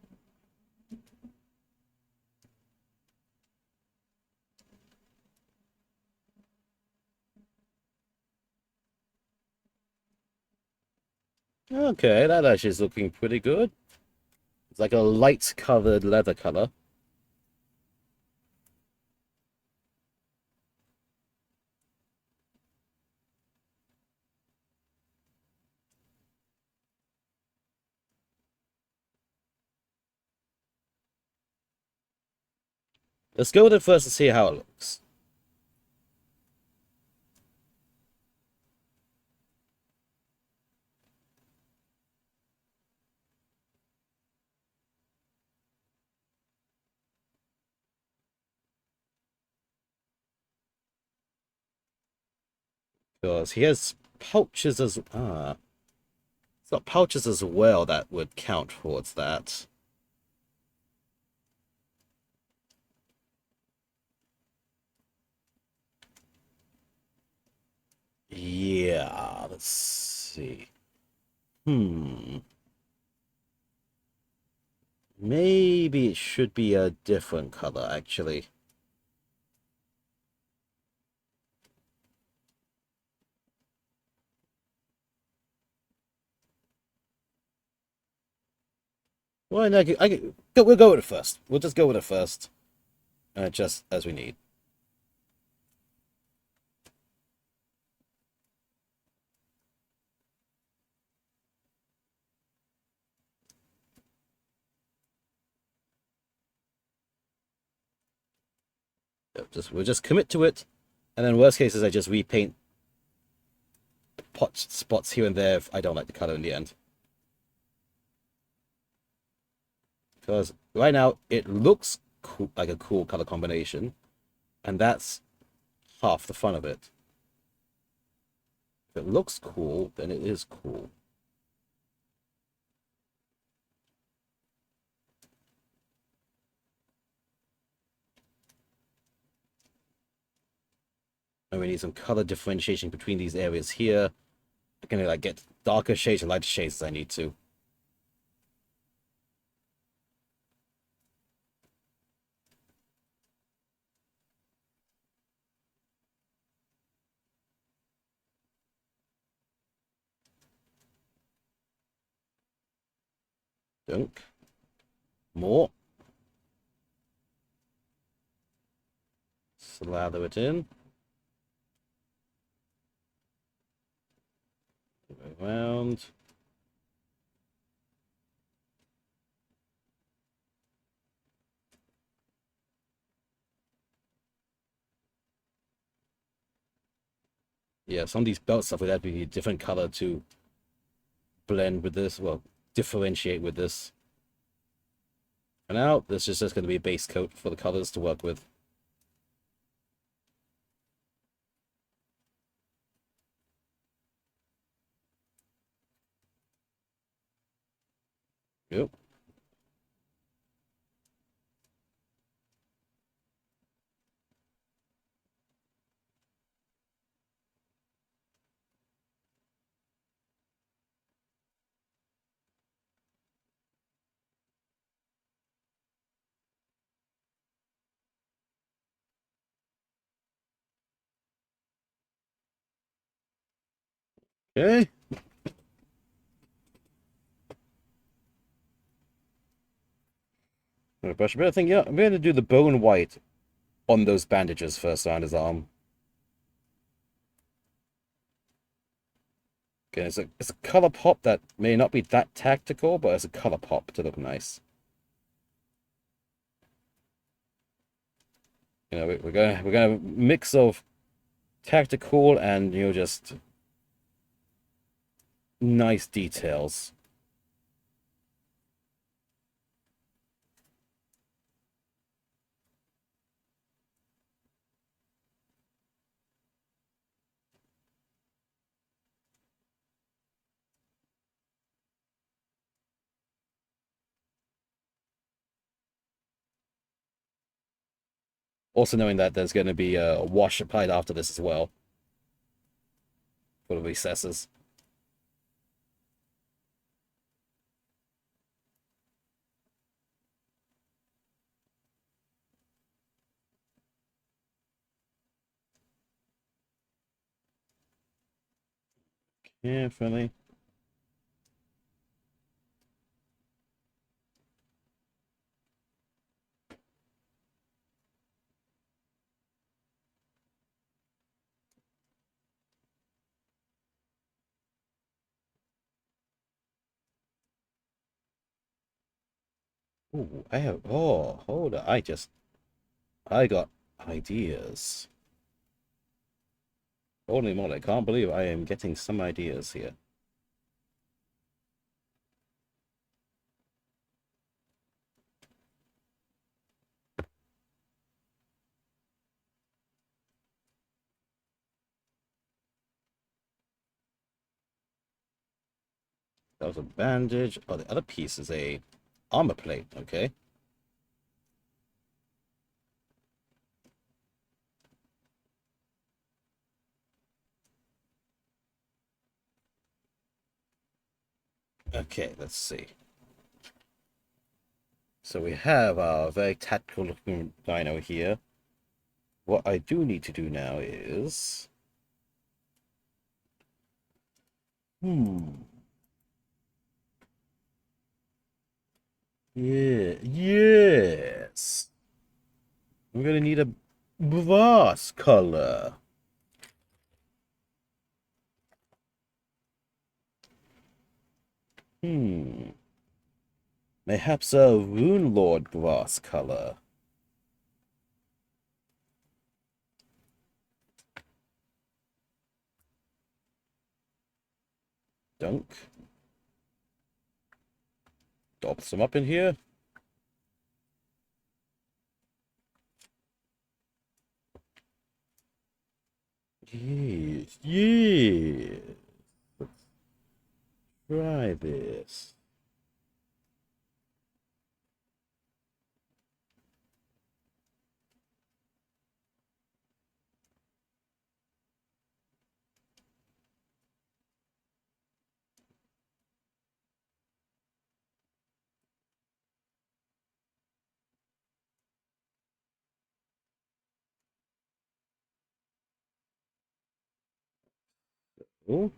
Okay, that actually is looking pretty good. It's like a light covered leather color. Let's go with it first and see how it looks. Because he has pouches as it's got pouches as well that would count towards that. Yeah, let's see. Maybe it should be a different color, actually. Well, no, we'll go with it first. We'll just go with it first. Just as we need. We'll just commit to it. And then worst case is I just repaint pot spots here and there if I don't like the color in the end. Because right now it looks cool, like a cool color combination, and that's half the fun of it. If it looks cool, then it is cool. And we need some color differentiation between these areas here. I can like get darker shades and lighter shades as I need to. Dunk. More. Slather it in. Around. Yeah, some of these belt stuff would have to be a different color to blend with this. Well, differentiate with this. For now, this is just going to be a base coat for the colors to work with. Yep. Okay. Brush a bit. I think, yeah, I'm going to do the bone white on those bandages first on his arm. Okay, it's a color pop that may not be that tactical, but it's a color pop to look nice. You know, we're gonna mix of tactical and just nice details. Also knowing that there's going to be a wash applied after this as well for the recesses. Carefully. Ooh, hold on. I got ideas. Holy moly, I can't believe I am getting some ideas here. That was a bandage. Oh, the other piece is a armor plate. Okay. Okay, let's see. So we have our very tactical looking dino here. What I do need to do now is... Hmm. Yeah, yes. I'm gonna need a brass color. Hmm. Mayhaps a Rune Lord brass color. Dunk. Dob some up in here. Yes, yes. Try this. Oh,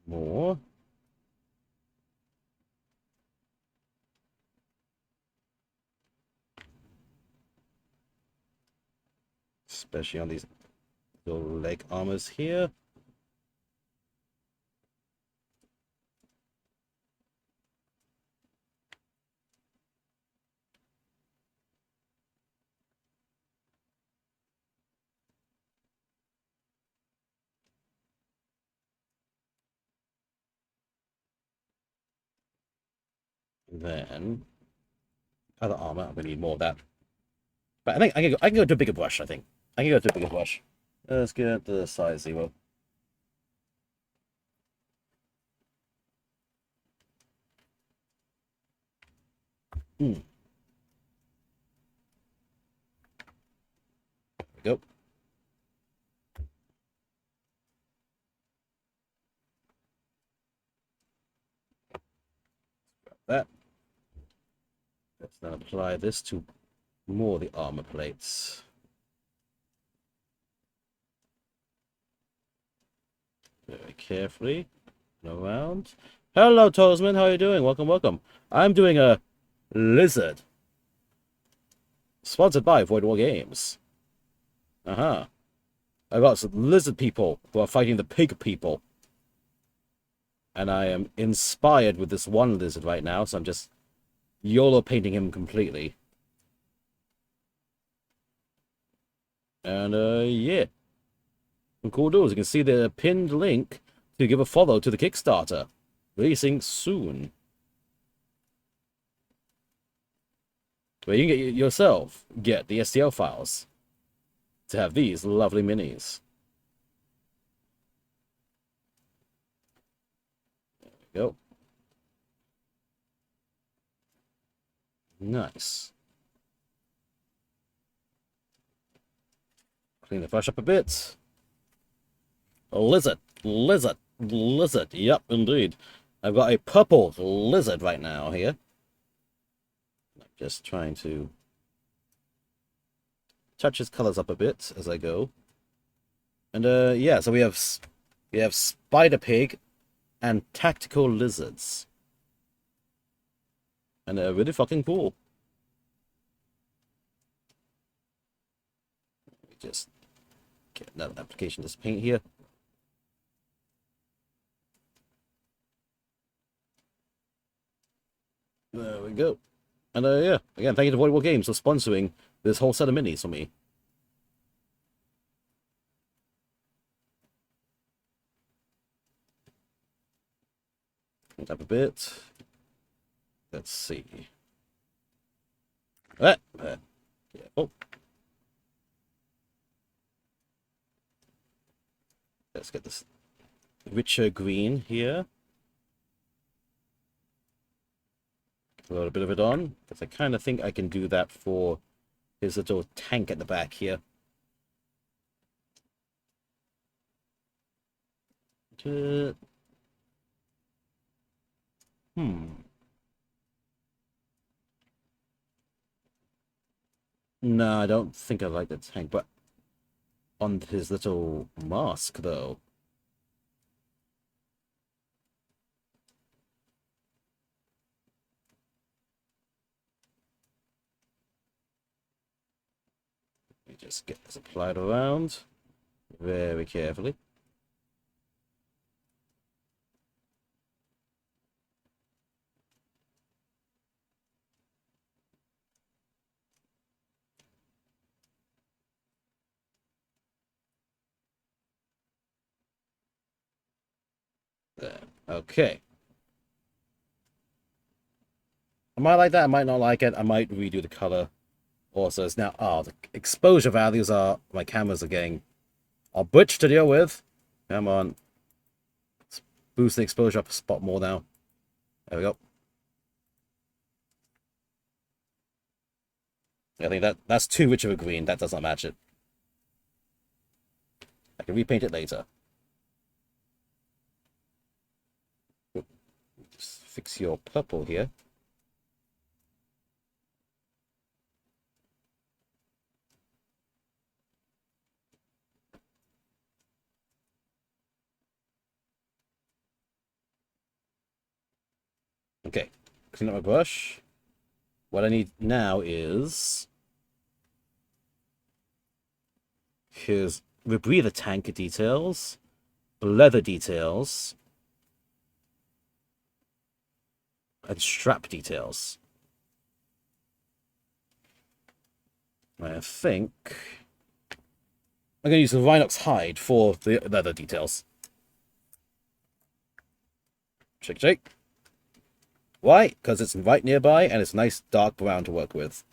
more. Especially on these little leg armors here. Then other armor. I'm gonna need more of that. But I think I can go to a bigger brush. I think I can go to a bigger brush. Let's get the size zero. Hmm. There we go. That. Let's then apply this to more of the armor plates. Very carefully. Around. Hello, Toesman. How are you doing? Welcome, welcome. I'm doing a lizard. Sponsored by Void War Games. Uh-huh. I got some lizard people who are fighting the pig people. And I am inspired with this one lizard right now, so I'm just YOLO painting him completely. And, yeah. Some cool news. You can see the pinned link to give a follow to the Kickstarter. Releasing soon. Where you can get yourself get the STL files to have these lovely minis. There we go. Nice. Clean the brush up a bit. A lizard. Lizard. Lizard. Yep, indeed. I've got a purple lizard right now here. I'm just trying to touch his colors up a bit as I go. And yeah, so we have spider pig and tactical lizards. And they're really fucking cool. Let me just get another application to paint here. There we go. And yeah, again, thank you to Void War Games for sponsoring this whole set of minis for me. Up a bit. Let's see. Yeah. Oh. Let's get this richer green here. A little bit of it on, because I kind of think I can do that for his little tank at the back here. No, I don't think I like the tank, but on his little mask, though. Let me just get this applied around very carefully. There. Okay. I might like that, I might not like it. I might redo the color. Also, it's now... Oh, the exposure values are... My cameras are getting a butch to deal with. Come on. Let's boost the exposure up a spot more now. There we go. I think that's too rich of a green. That does not match it. I can repaint it later. Just fix your purple here. Okay, clean up my brush. What I need now is... Here's rebreather tank details, leather details, and strap details. I think I'm going to use the Rhinox hide for the leather details. Shake, shake. Why? Because it's right nearby and it's nice dark brown to work with.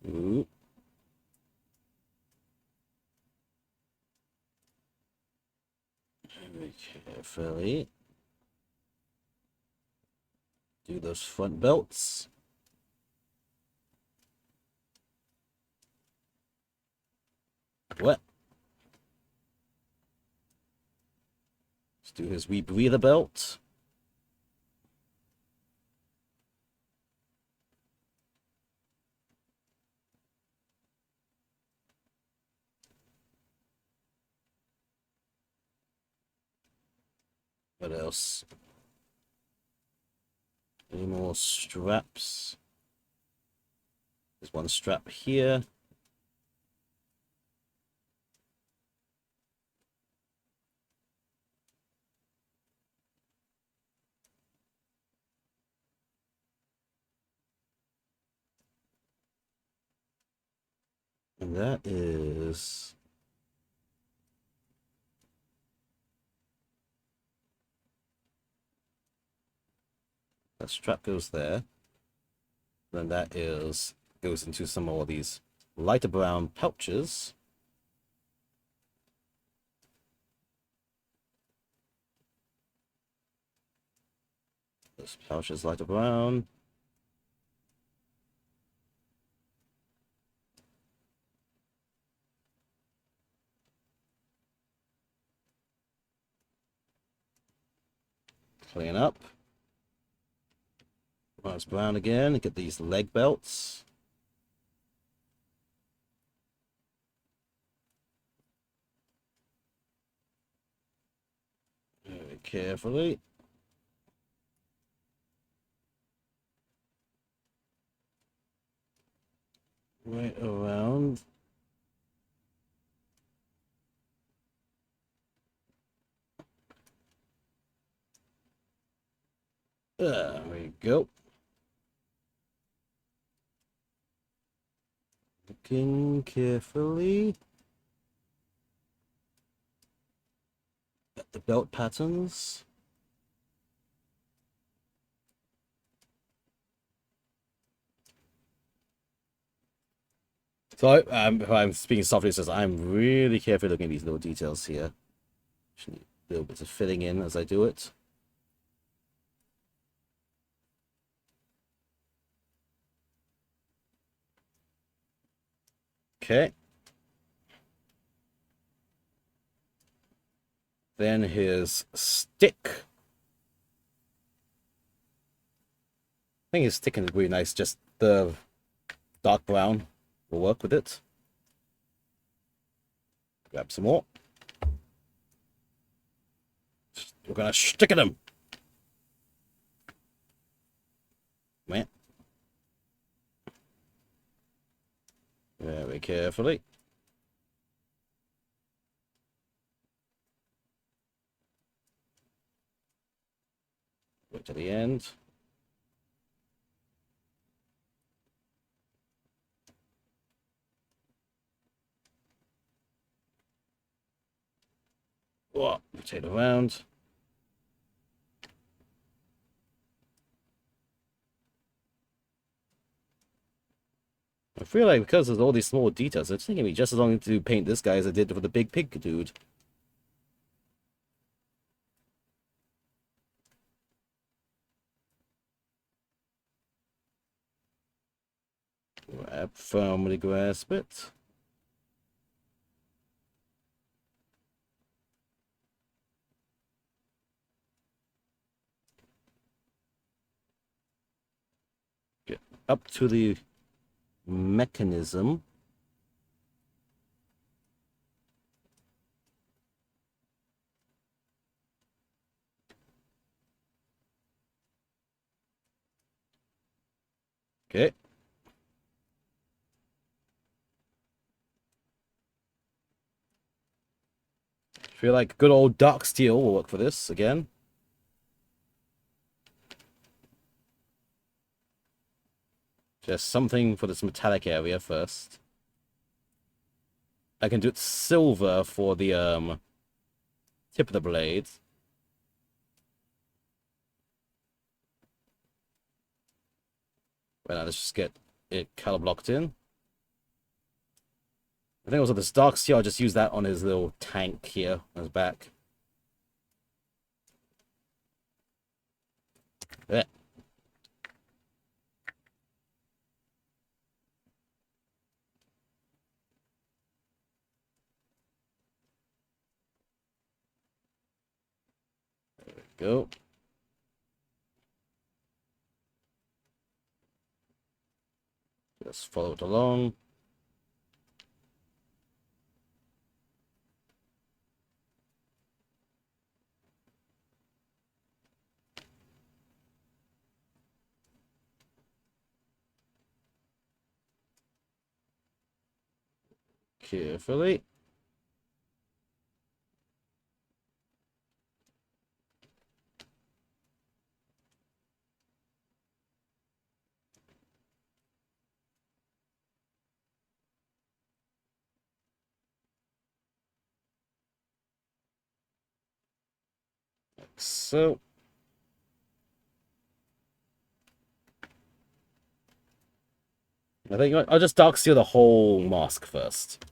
Ooh. Very carefully. Do those front belts. What? Let's do his rebreather belt. What else? Any more straps? There's one strap here. And that is... that strap goes there. Then that goes into some more of these lighter brown pouches. This pouch is lighter brown. Clean up. Well, it's brown again. Get these leg belts. Very carefully. Right around. There we go. Looking carefully at the belt patterns. So if I'm speaking softly, it says I'm really carefully looking at these little details here. Just need little bits of filling in as I do it. Okay. Then his stick. I think his stick is really nice. Just the dark brown will work with it. Grab some more. We're gonna stick at him. Man. Very carefully. Wait to the end. Oh, rotate around. I feel like because there's all these small details, it's taking me just as long to paint this guy as I did for the big pig dude. Firmly grasp it. Get up to the mechanism. Okay. Feel like good old dark steel will work for this again. Just something for this metallic area first. I can do it silver for the tip of the blade. Right now, let's just get it color blocked in. I think also this dark steel, I'll just use that on his little tank here on his back. There. There we go. Just follow it along. carefully. Like so. I think I'll just dark seal the whole mask first.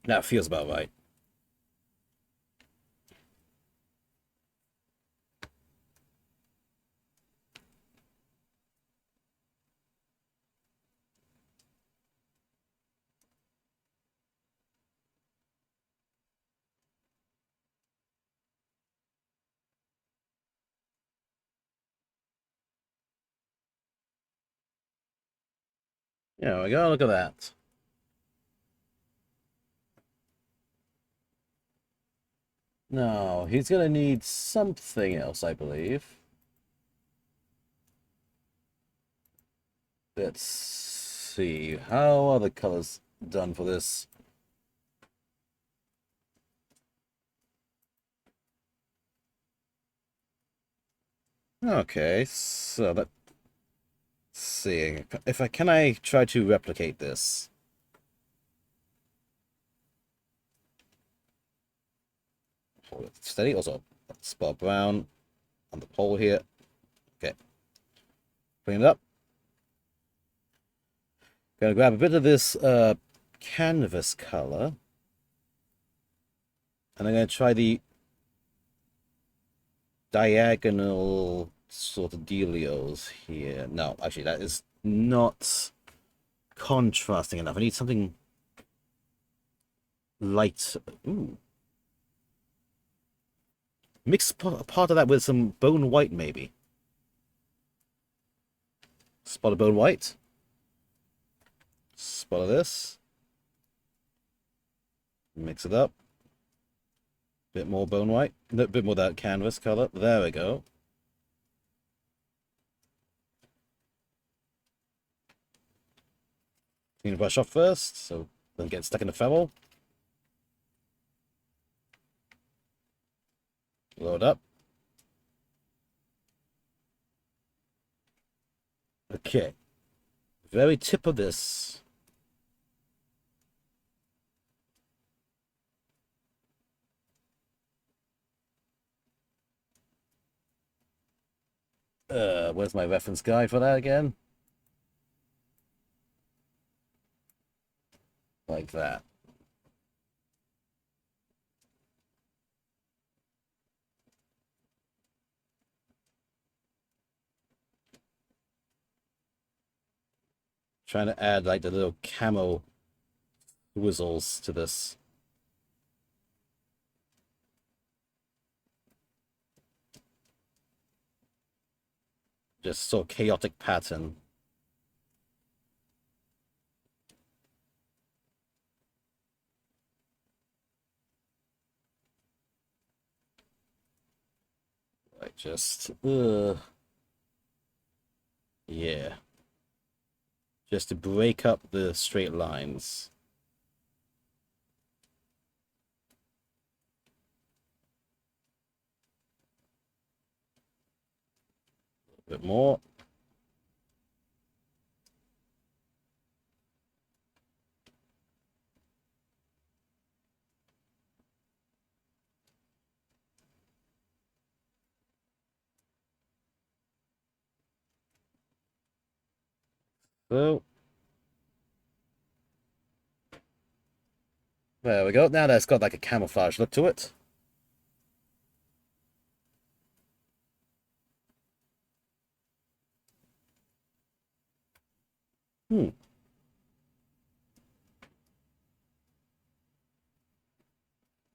That feels about right. There we go, look at that. No, he's gonna need something else, I believe. Let's see. How are the colors done for this? Okay, so let's see. If I can I try to replicate this? Hold it steady. Also, spot brown on the pole here. Okay, clean it up. Gonna grab a bit of this canvas color, and I'm gonna try the diagonal sort of dealios here. No, actually, that is not contrasting enough. I need something light. Ooh. Mix part of that with some bone white, maybe. Spot of bone white. Spot of this. Mix it up. Bit more bone white. A bit more of that canvas color. There we go. Clean the brush off first, so don't get stuck in the fevel. Load up. Okay. Very tip of this. Where's my reference guide for that again? Like that. Trying to add like the little camo whizzles to this. Just so chaotic pattern. Like just yeah. Just to break up the straight lines. A bit more. So there we go. Now that's got like a camouflage look to it. Hmm.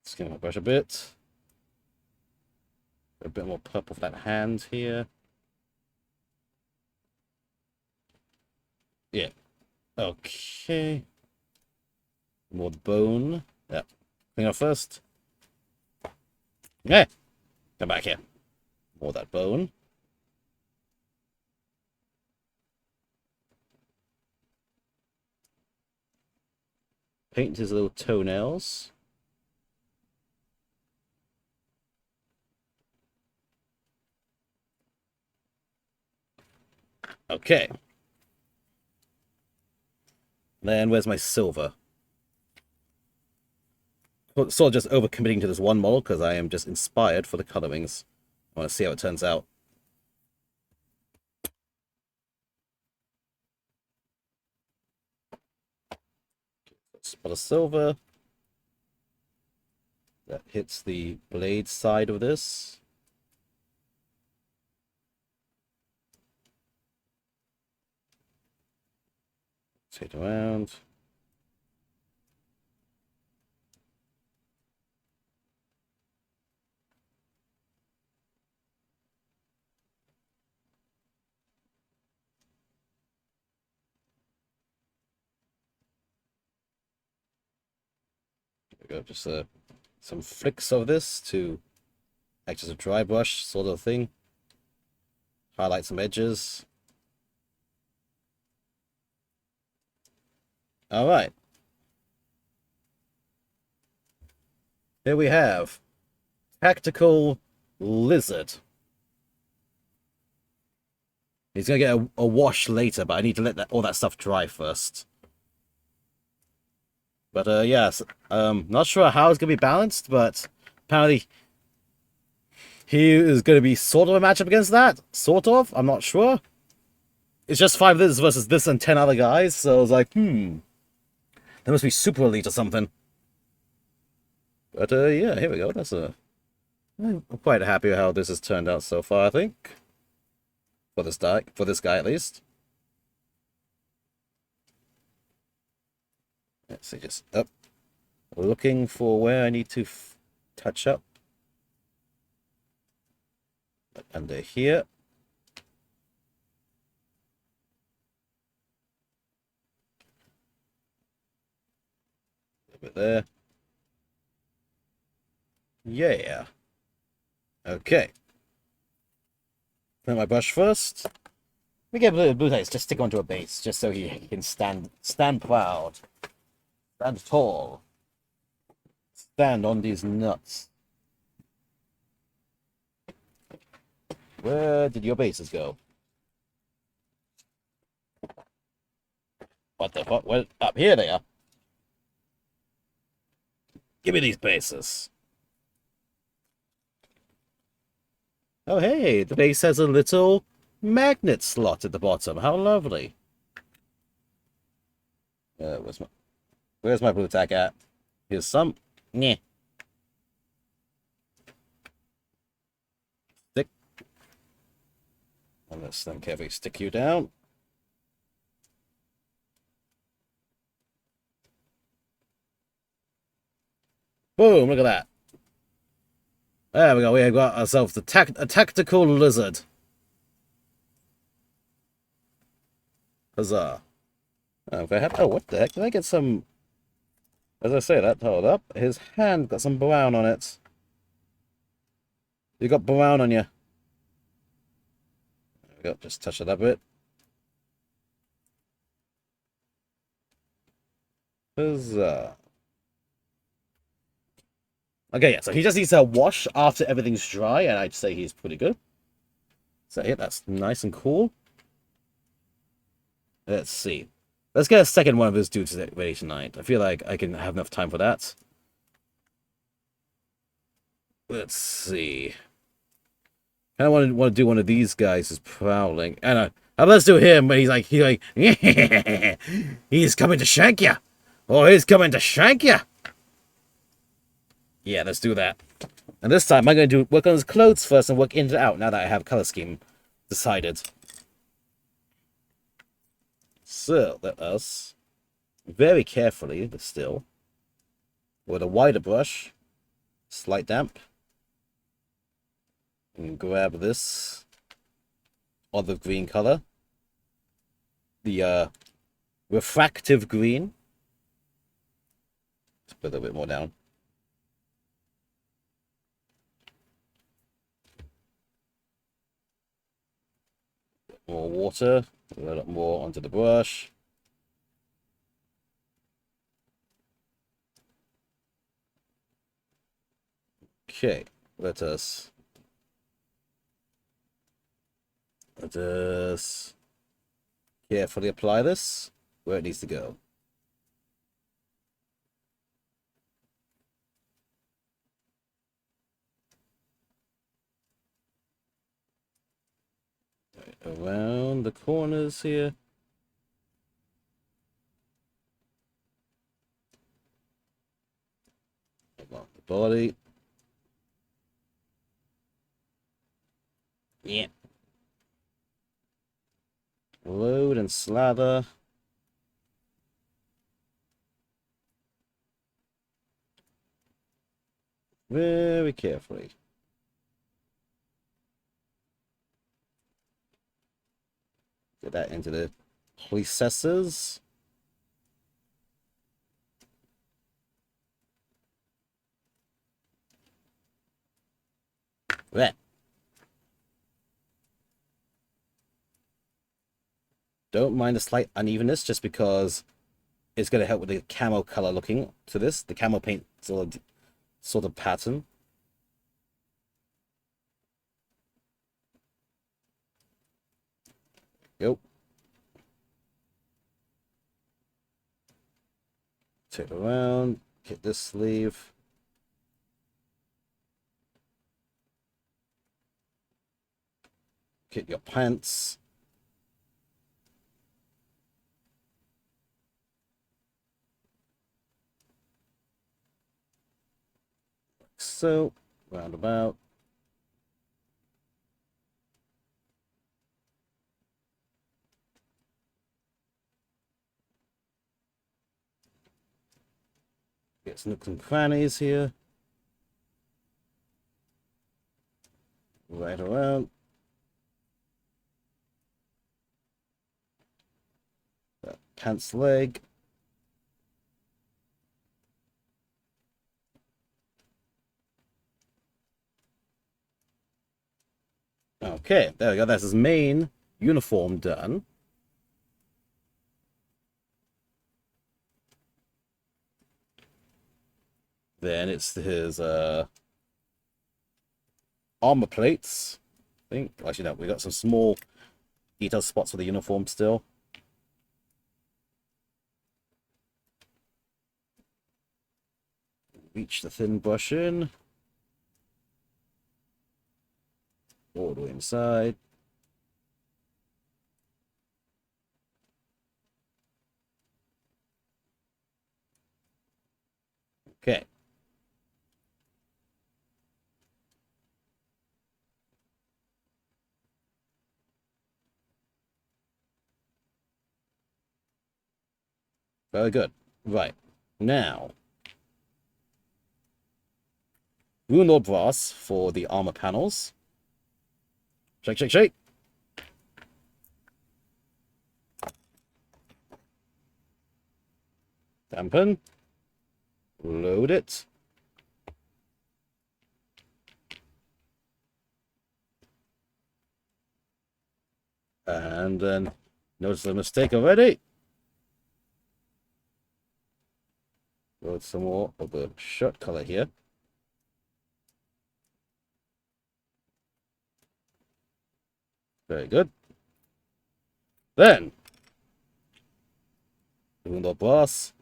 Skin my brush a bit. A bit more purple for that hand here. Yeah. Okay. More bone. Yeah. Clean up first. Yeah. Come back here. More of that bone. paint his little toenails. Okay. Then where's my silver? Sort of just overcommitting to this one model because I am just inspired for the colorings. I want to see how it turns out. Spot of silver. That hits the blade side of this. Take it around. There we go. Just some flicks of this to act as a dry brush sort of thing. Highlight some edges. All right. Here we have Tactical Lizard. He's gonna get a wash later, but I need to let all that stuff dry first. But yes, not sure how it's gonna be balanced, but apparently he is gonna be sort of a matchup against that. Sort of, I'm not sure. It's just 5 this versus this and 10 other guys, so I was like, there must be super elite or something. But yeah, here we go. I'm quite happy with how this has turned out so far, I think. For this guy at least. Let's see, just up. Looking for where I need to touch up. Under here. A bit there. Yeah. Okay. Put my brush first. We get blue taste, just stick onto a base, just so he can stand proud. Stand tall. Stand on these nuts. Where did your bases go? What the fuck? Well, up here they are. Give me these bases. Oh, hey, the base has a little magnet slot at the bottom. How lovely. Where's my blue tack at? Here's some. Nyeh. Stick. And let's then carefully stick you down. Boom, look at that. There we go, we have got ourselves a tactical lizard. Huzzah. Oh, what the heck? Did I get some... As I say that, hold up. His hand got some brown on it. You got brown on you. There we go, just touch it up a bit. Huzzah. Okay, yeah, so he just needs to wash after everything's dry, and I'd say he's pretty good. So yeah, that's nice and cool. Let's see. Let's get a second one of his dudes ready tonight. I feel like I can have enough time for that. Let's see. I want to do one of these guys as prowling. And let's do him, but he's like, he's coming to shank you. Oh, he's coming to shank you. Yeah, let's do that. And this time I'm going to work on his clothes first and work in and out now that I have color scheme decided. So, let us, very carefully, but still, with a wider brush, slight damp, and grab this olive green color, the refractive green. Let's put a little bit more down. More water, a little more onto the brush. Okay, let us carefully apply this where it needs to go. Around the corners here. Along the body. Yeah. Load and slather. Very carefully. Get that into the recesses. There. Don't mind the slight unevenness, just because it's going to help with the camo color looking to this. The camo paint sort of pattern. Yep. Take it around. Get this sleeve. Get your pants. Like so. Roundabout. Get some nooks and crannies here. Right around. That pants leg. Okay, there we go. That's his main uniform done. Then it's his armor plates. I think. Actually, no, we got some small detail spots for the uniform still. Reach the thin brush in. All the way inside. Okay. Very good. Right. Now, wound or brass for the armor panels. Shake, shake, shake. Dampen. Load it. And then notice the mistake already. Load some more of the shirt color here. Very good. Then, wound or brass.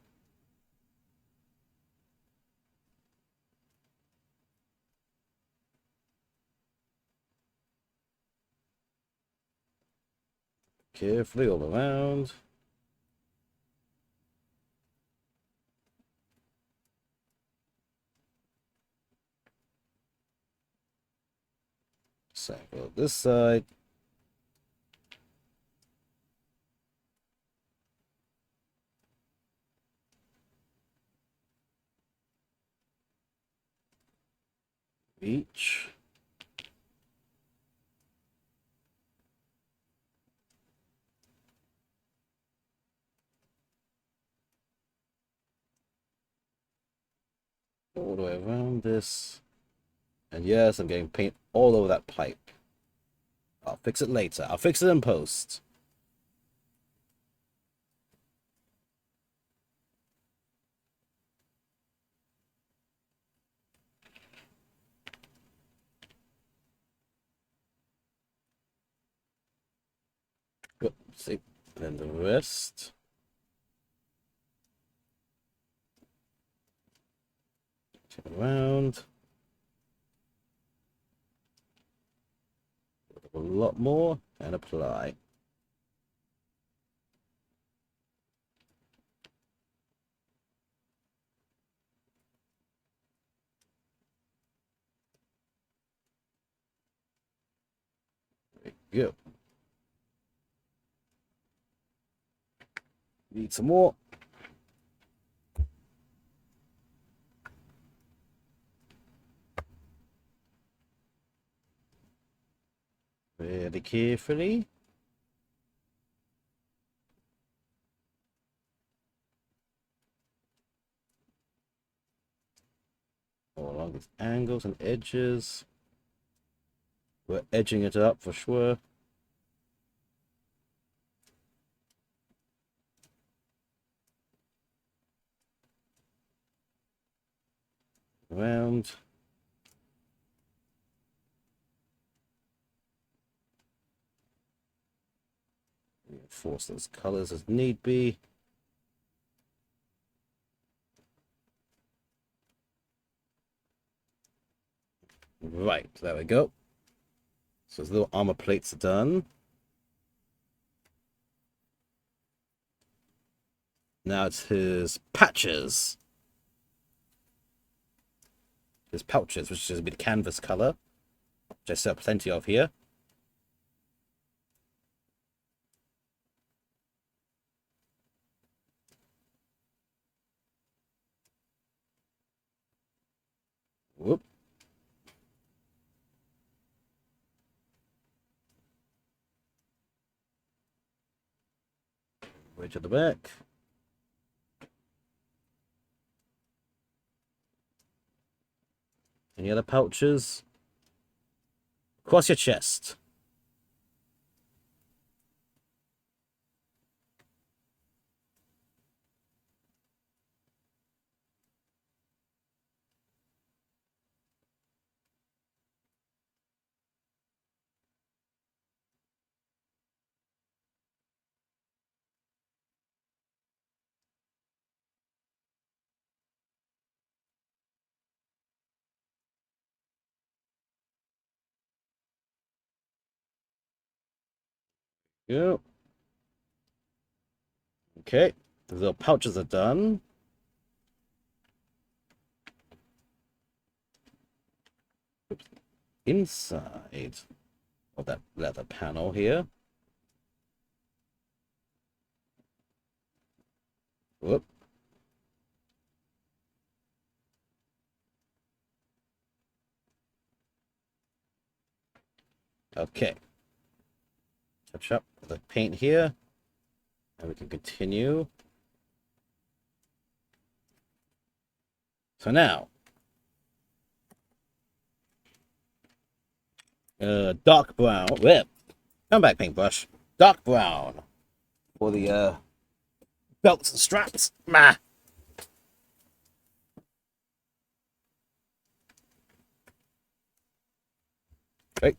Carefully all around. Same for this side. Each. All the way around this. And yes, I'm getting paint all over that pipe. I'll fix it later. I'll fix it in post. See, and then the rest. Turn around. A lot more and apply. There you go. Need some more. Very carefully. All along these angles and edges. We're edging it up for sure. Around. Reinforce those colors as need be. Right, there we go. So his little armor plates are done. Now it's his patches. His pouches, which is a bit canvas color, which I still have plenty of here. Whoop. Way to the back. Any other pouches? Across your chest. Go. Okay, the little pouches are done. Inside of that leather panel here. Whoop. Okay. Touch up the paint here. And we can continue. So now, dark brown. Whip. Come back, paintbrush. Dark brown for the belts and straps. Mah. Okay.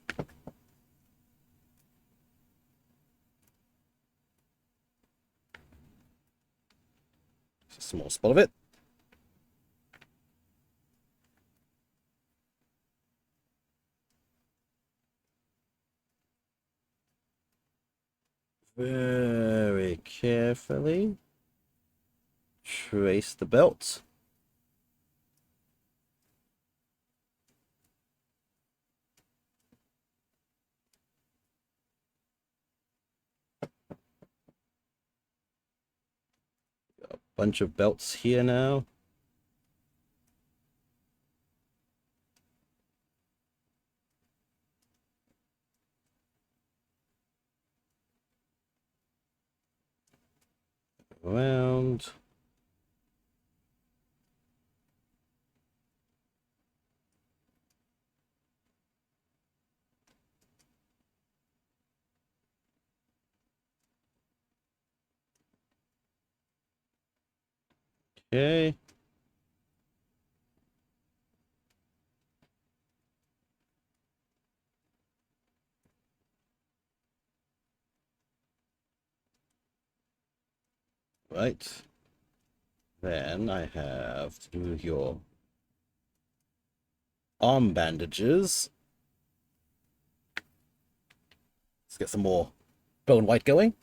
Just a small spot of it. Very carefully trace the belt. Got a bunch of belts here now. Around. Okay. Right. Then I have to do your arm bandages. Let's get some more bone white going.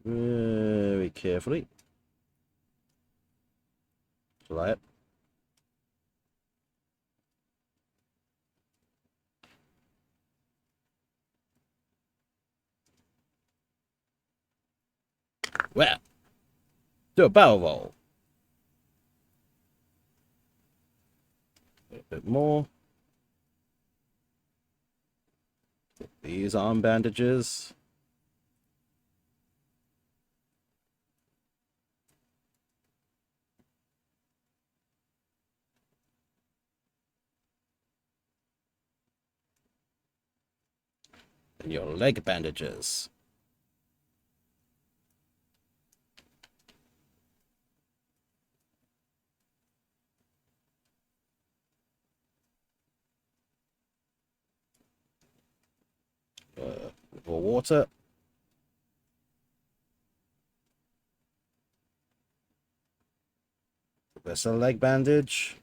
Very carefully. Apply it. Well, do a barrel roll. A bit more. These arm bandages. And your leg bandages. More water. There's a leg bandage.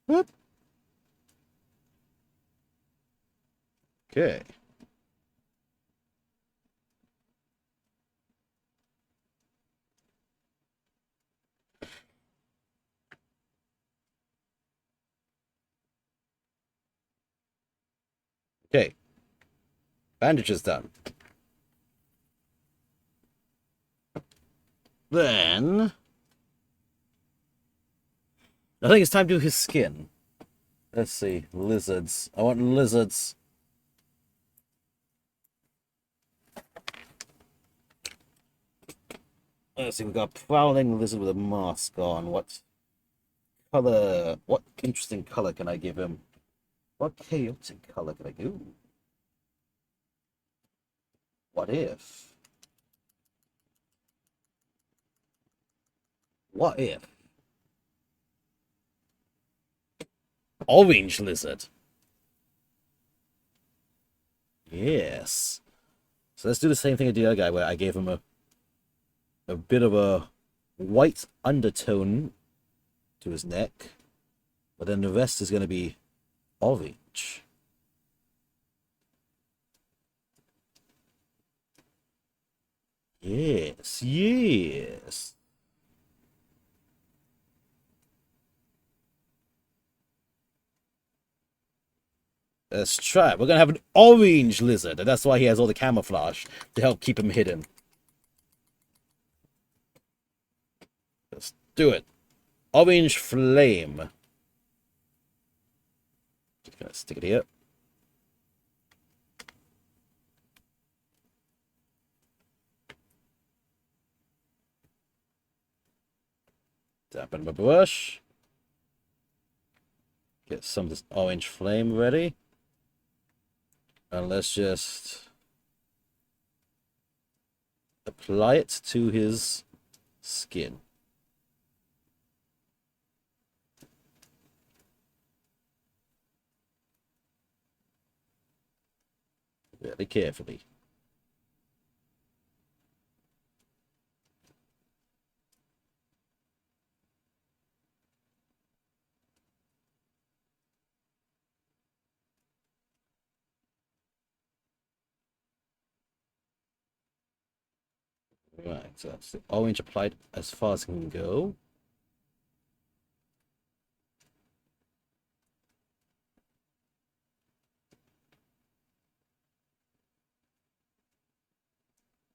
Whoop. Okay. Okay. Bandages done. Then I think it's time to do his skin. Let's see. Lizards. I want lizards. Let's see, we've got a prowling lizard with a mask on. What color? What interesting color can I give him? What chaotic color can I give? Ooh. What if? What if? Orange lizard. Yes. So let's do the same thing with the other guy where I gave him a bit of a white undertone to his neck, but then the rest is going to be orange. Yes, yes. Let's try it. We're going to have an orange lizard, and that's why he has all the camouflage to help keep him hidden. Let's do it. Orange flame. Just going to stick it here. Dampen my brush. Get some of this orange flame ready. And let's just apply it to his skin. Very carefully. Right, so that's the orange applied as far as it can go.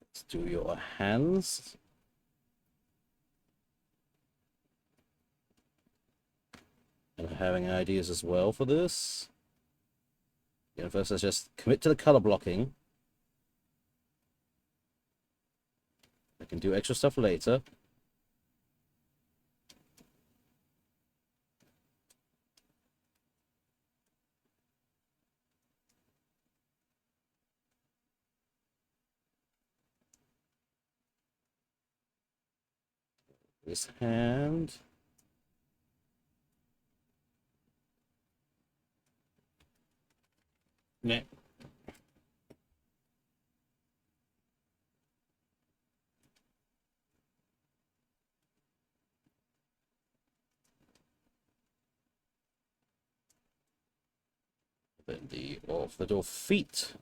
Let's do your hands. And having ideas as well for this. Yeah, first let's just commit to the color blocking. I can do extra stuff later. This hand. Nah. Then the off the door feet.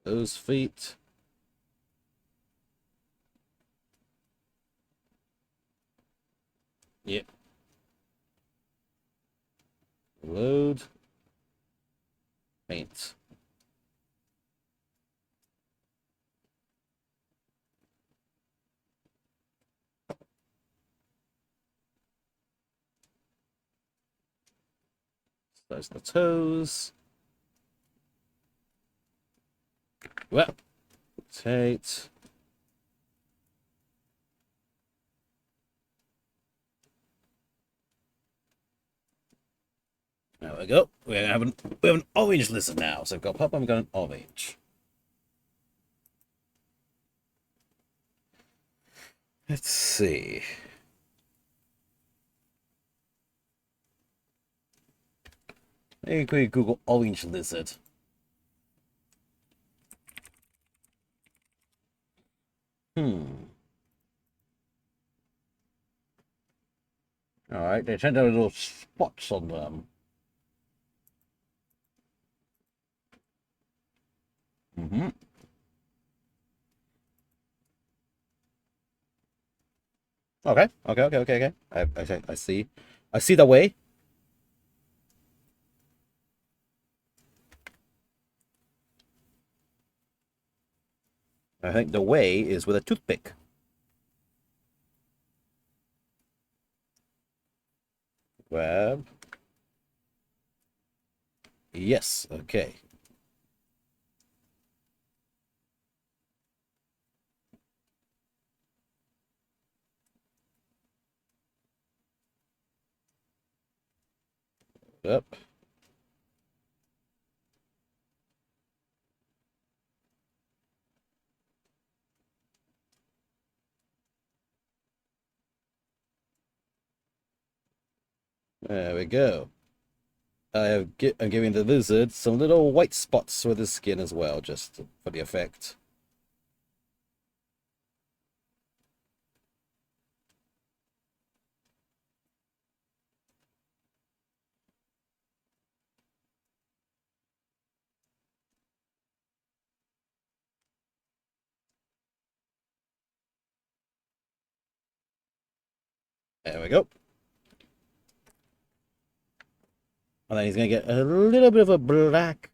Those feet. Yep. Load. Paint. Those are the toes. Well, rotate. There we go. We have an orange lizard now. So we've got purple and we've got an orange. Let's see. Maybe we Google orange lizard. Alright, they tend to have little spots on them. Mm-hmm. Okay. I see. I see the way. I think the way is with a toothpick. Grab. Yes, okay. Yep. There we go. I'm giving the lizard some little white spots with his skin as well, just for the effect. There we go. And then he's going to get a little bit of a black,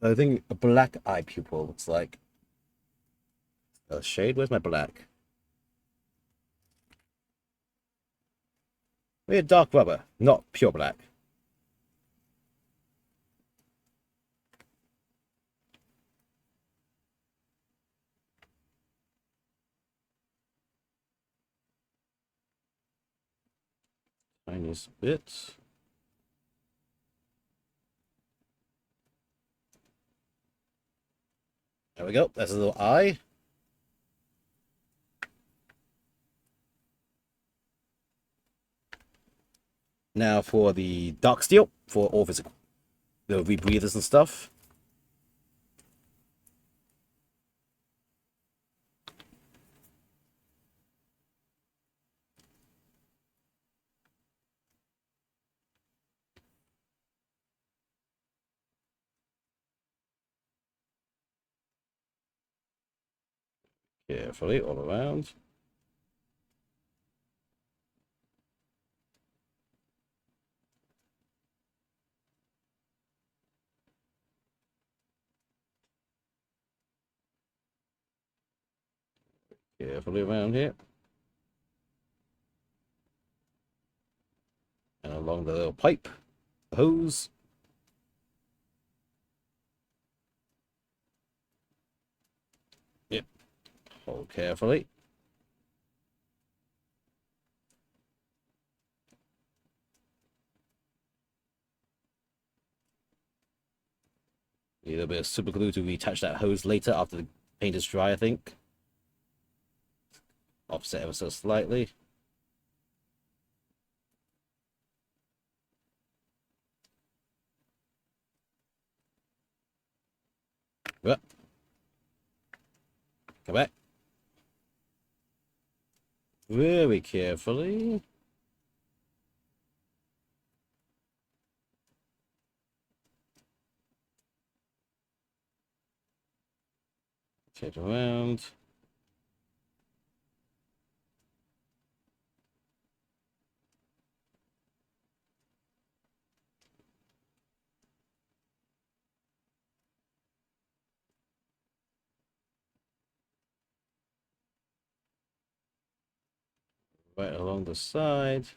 I think a black eye pupil looks like. A shade? Where's my black? Maybe dark rubber, not pure black. Tiniest bit. There we go. That's a little eye. Now for the dark steel, for all physical, the rebreathers and stuff. Carefully all around. Carefully around here. And along the little pipe, the hose. Yep. Hold carefully. Need a little bit of super glue to reattach that hose later after the paint is dry, I think. Offset ever so slightly. Yep. Come back. Very carefully. Take it around. Right along the side.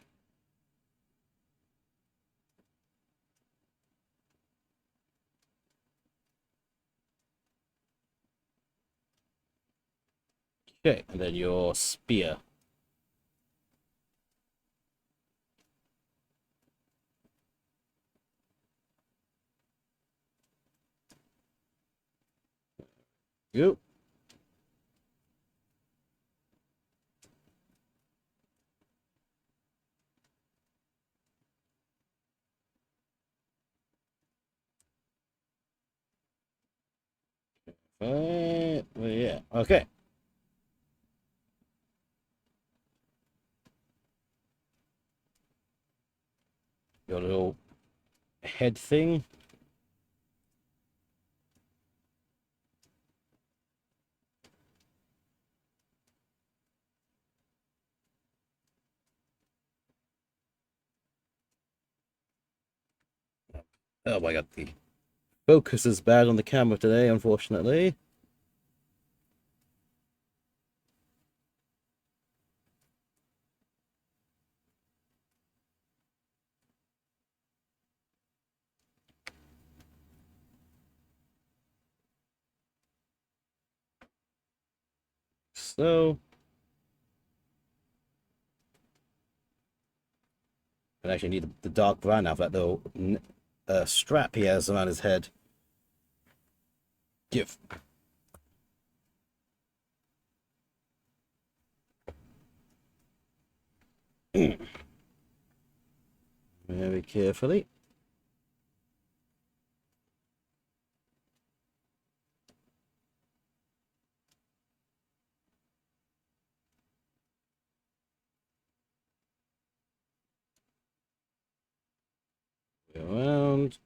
Okay, and then your spear. Go. Yeah, okay. Your little head thing. Oh my god, the focus is bad on the camera today, unfortunately. So, I actually need the dark brown now for that little strap he has around his head. Give. Very carefully. Go around.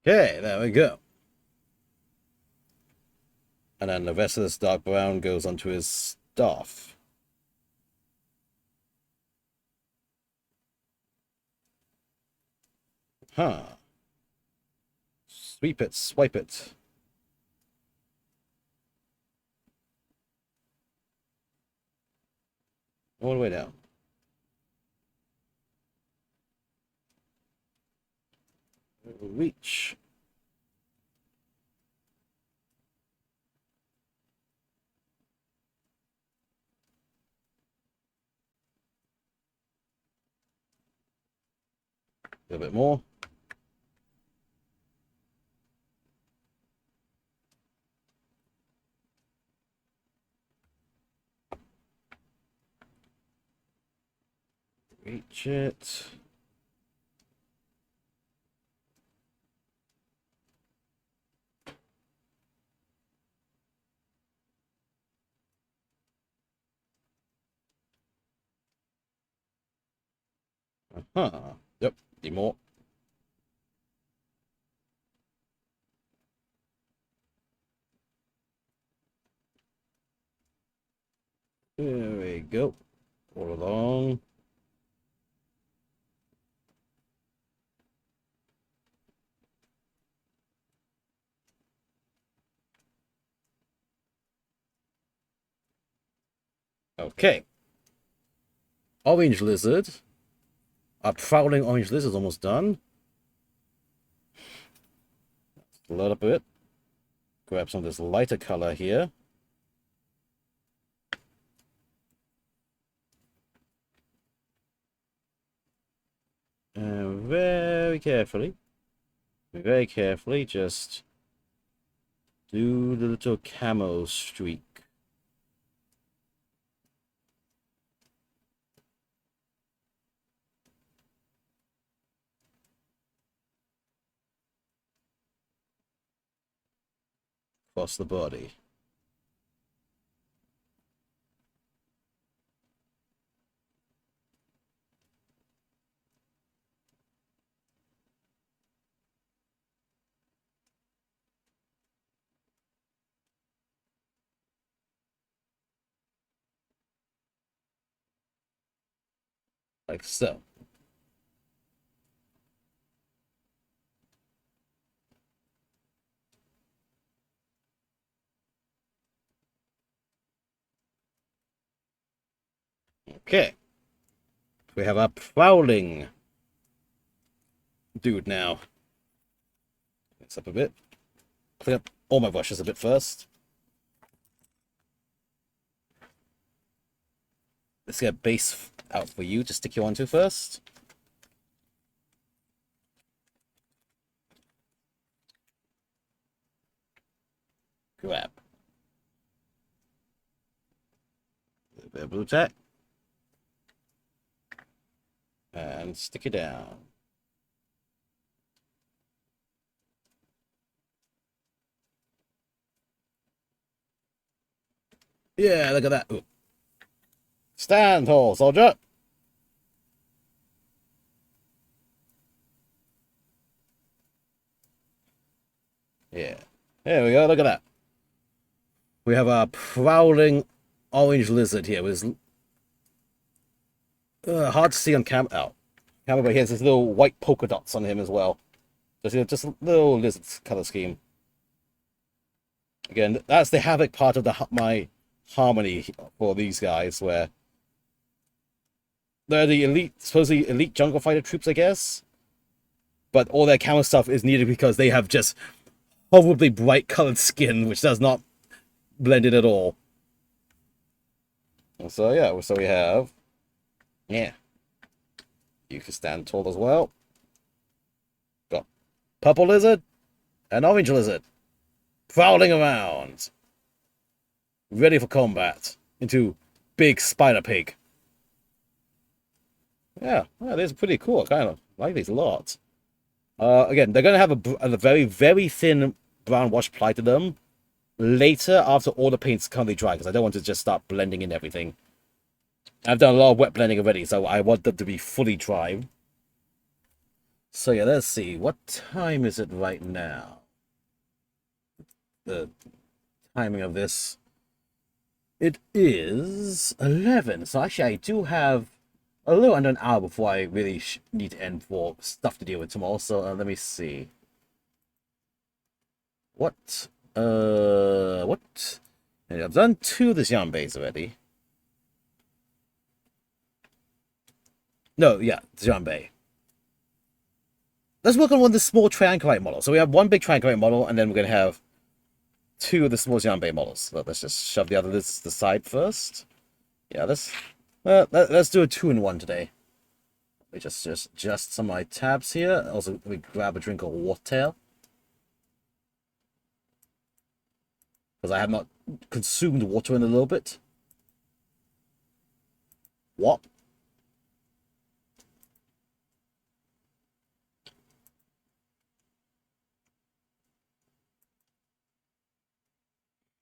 Okay, there we go. And then the rest of this dark brown goes onto his staff. Huh. Sweep it, swipe it. All the way down. Reach. A little bit more. Reach it. Uh-huh. Yep, need more. There we go. All along. Okay. Orange lizard. Our prowling orange lizard's almost done. Load up a bit. Grab some of this lighter color here. And very carefully, just do the little camo streak. Across the body. Like so. Okay. We have a prowling dude now. Mix up a bit. Clean up all my brushes a bit first. Let's get base out for you to stick you onto first. Grab. A little bit of blue tack. And stick it down. Yeah, look at that. Ooh. Stand tall, soldier. Yeah. There we go, look at that. We have a prowling orange lizard here. With hard to see on camera, but he has this little white polka dots on him as well. Just a little lizard color scheme. Again, that's the Havoc part of my harmony for these guys, where they're the elite, supposedly elite jungle fighter troops, I guess. But all their camera stuff is needed because they have just horribly bright colored skin, which does not blend in at all. And so yeah, so we have, yeah, you can stand tall as well. Got purple lizard and orange lizard prowling around, ready for combat into big spider pig. Yeah, these are pretty cool. I kind of like these a lot. Again, they're going to have a very, very thin brown wash applied to them later after all the paint's currently dry, because I don't want to just start blending in everything. I've done a lot of wet blending already, so I want them to be fully dry. So yeah, let's see. What time is it right now? The timing of this. It is 11. So actually, I do have a little under an hour before I really need to end for stuff to deal with tomorrow. So let me see. What? What? Yeah, I've done 2 of the Xianbeis already. No, yeah, Xianbei. Let's work on one of the small triangularite models. So we have one big triangularite model, and then we're going to have 2 of the small Xianbei models. So let's just shove the other list to the side first. Yeah, let's do a 2-in-1 today. Let me just adjust some of my tabs here. Also, let me grab a drink of water, because I have not consumed water in a little bit. What?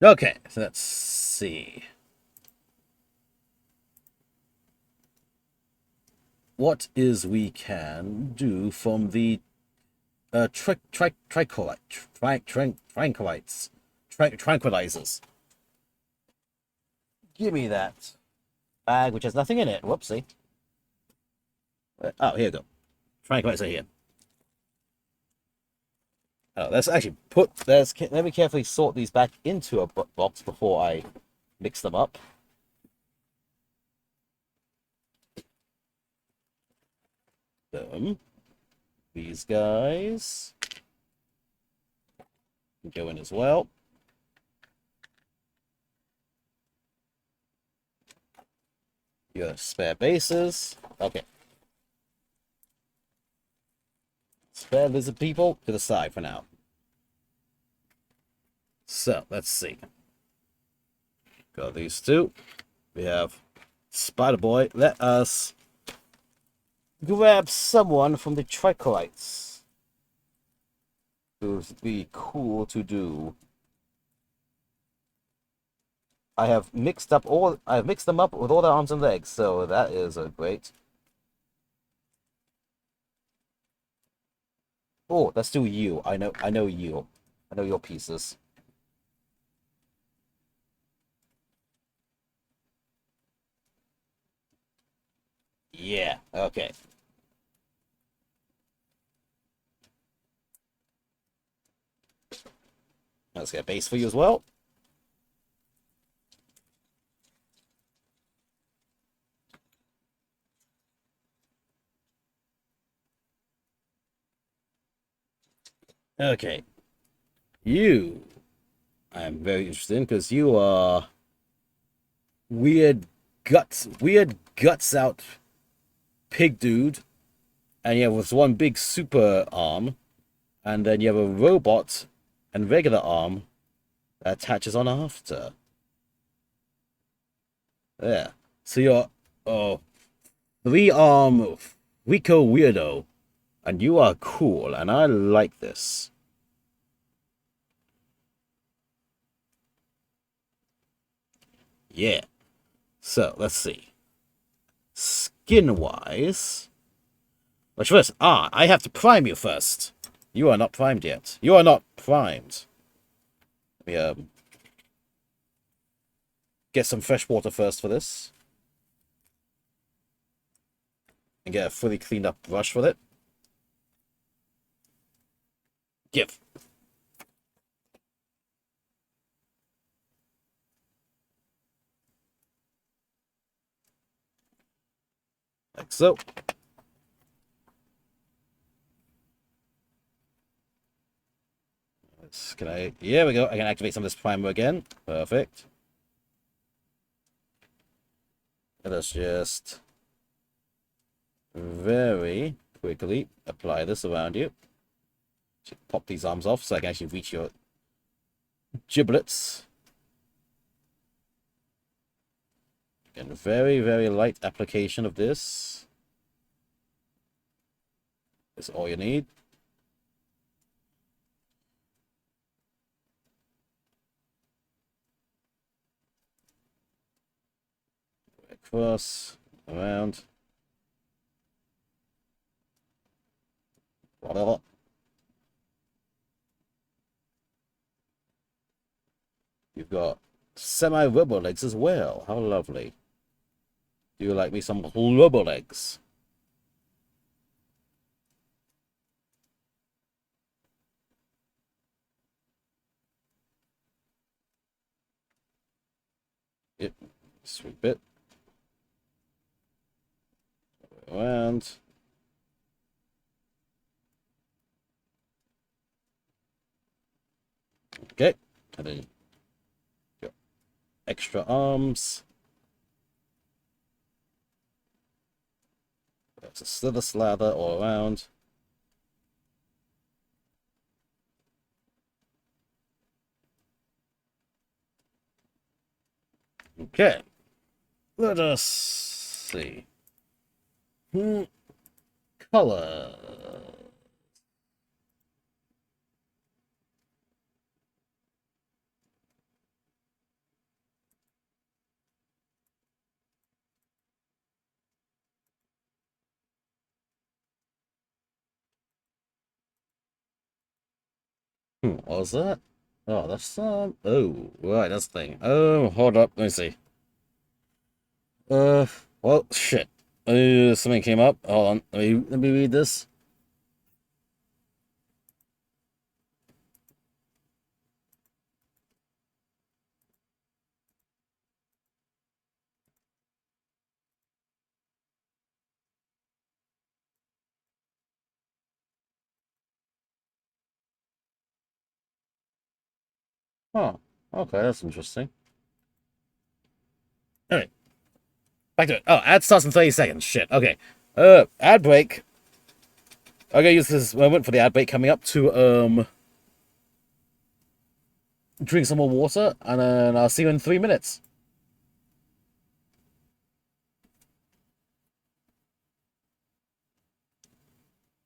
Okay, so let's see. What is we can do from the tranquilizers. Give me that bag, which has nothing in it. Whoopsie. Oh, here we go. Tranquilizer here. Oh, let's actually let me carefully sort these back into a box before I mix them up. These guys. go in as well. Your spare bases. Okay. Spare lizard people to the side for now. So, let's see. Got these two. We have Spider Boy. Let us grab someone from the Tricorites. It would be cool to do. I have mixed them up with all their arms and legs, so that is a great. Oh, let's do you. I know you. I know your pieces. Yeah, okay. Let's get a base for you as well. Okay. You. I'm very interested in because you are weird guts out pig dude, and you have this one big super arm, and then you have a robot and regular arm that attaches on after. Yeah. So you're oh 3-arm Rico weirdo, and you are cool, and I like this. Yeah. So let's see. Skin wise. Which first? Ah, I have to prime you first. You are not primed yet. You are not primed. Let me get some fresh water first for this. And get a fully cleaned up brush for it. Give. Like so. Can I? Here we go. I can activate some of this primer again. Perfect. Let us just very quickly apply this around you. Pop these arms off so I can actually reach your giblets. Again, very light application of this. That's all you need. Across, around. Whatever. You've got semi-rubber legs as well. How lovely. Do you like me some rubber legs? Yep. Sweet bit. Around. Okay. And then your extra arms. That's a slither slather all around. Okay. Let us see. Color. What was that? Oh, that's oh, right, that's the thing. Oh, hold up, let me see. Uh, well, shit. Something came up. Hold on, let me read this. Huh. Okay, that's interesting. Alright, back to it. Oh, ad starts in 30 seconds. Shit. Okay. Ad break. I'm gonna use this moment for the ad break coming up to drink some more water, and then I'll see you in 3 minutes.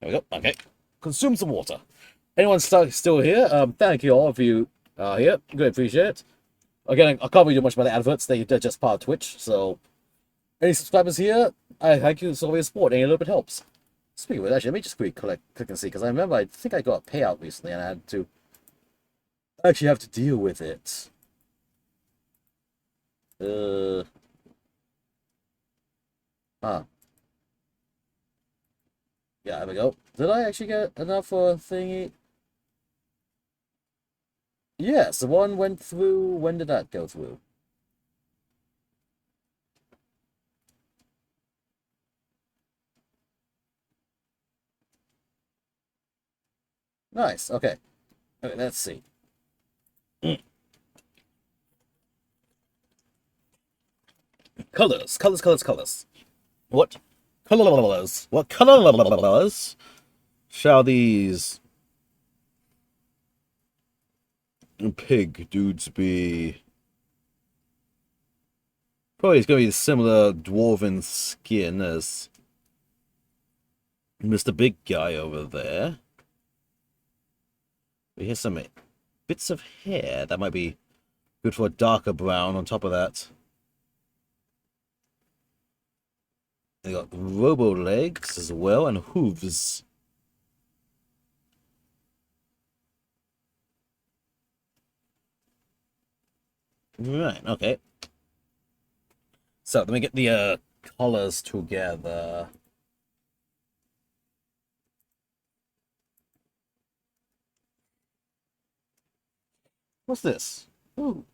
There we go. Okay. Consume some water. Anyone still here? Thank you all if you are here. Good, appreciate it. Again, I can't really do much about the adverts. They're just part of Twitch. So, any subscribers here, I thank you for your support. Any little bit helps. Speaking of which, actually, let me just quick click and see, because I remember I think I got a payout recently, and I had to actually have to deal with it. Uh, ah, yeah, there we go. Did I actually get enough for a thingy? Yes, the one went through. When did that go through? Nice. Okay. Okay, let's see. Colors, colors, colors, colors. What colors? What colors shall these pig dudes be? Probably it's going to be similar dwarven skin as Mr. Big Guy over there. We hear some bits of hair that might be good for a darker brown on top of that. They got robo legs as well and hooves. Right, okay. So let me get the colors together. What's this? Ooh.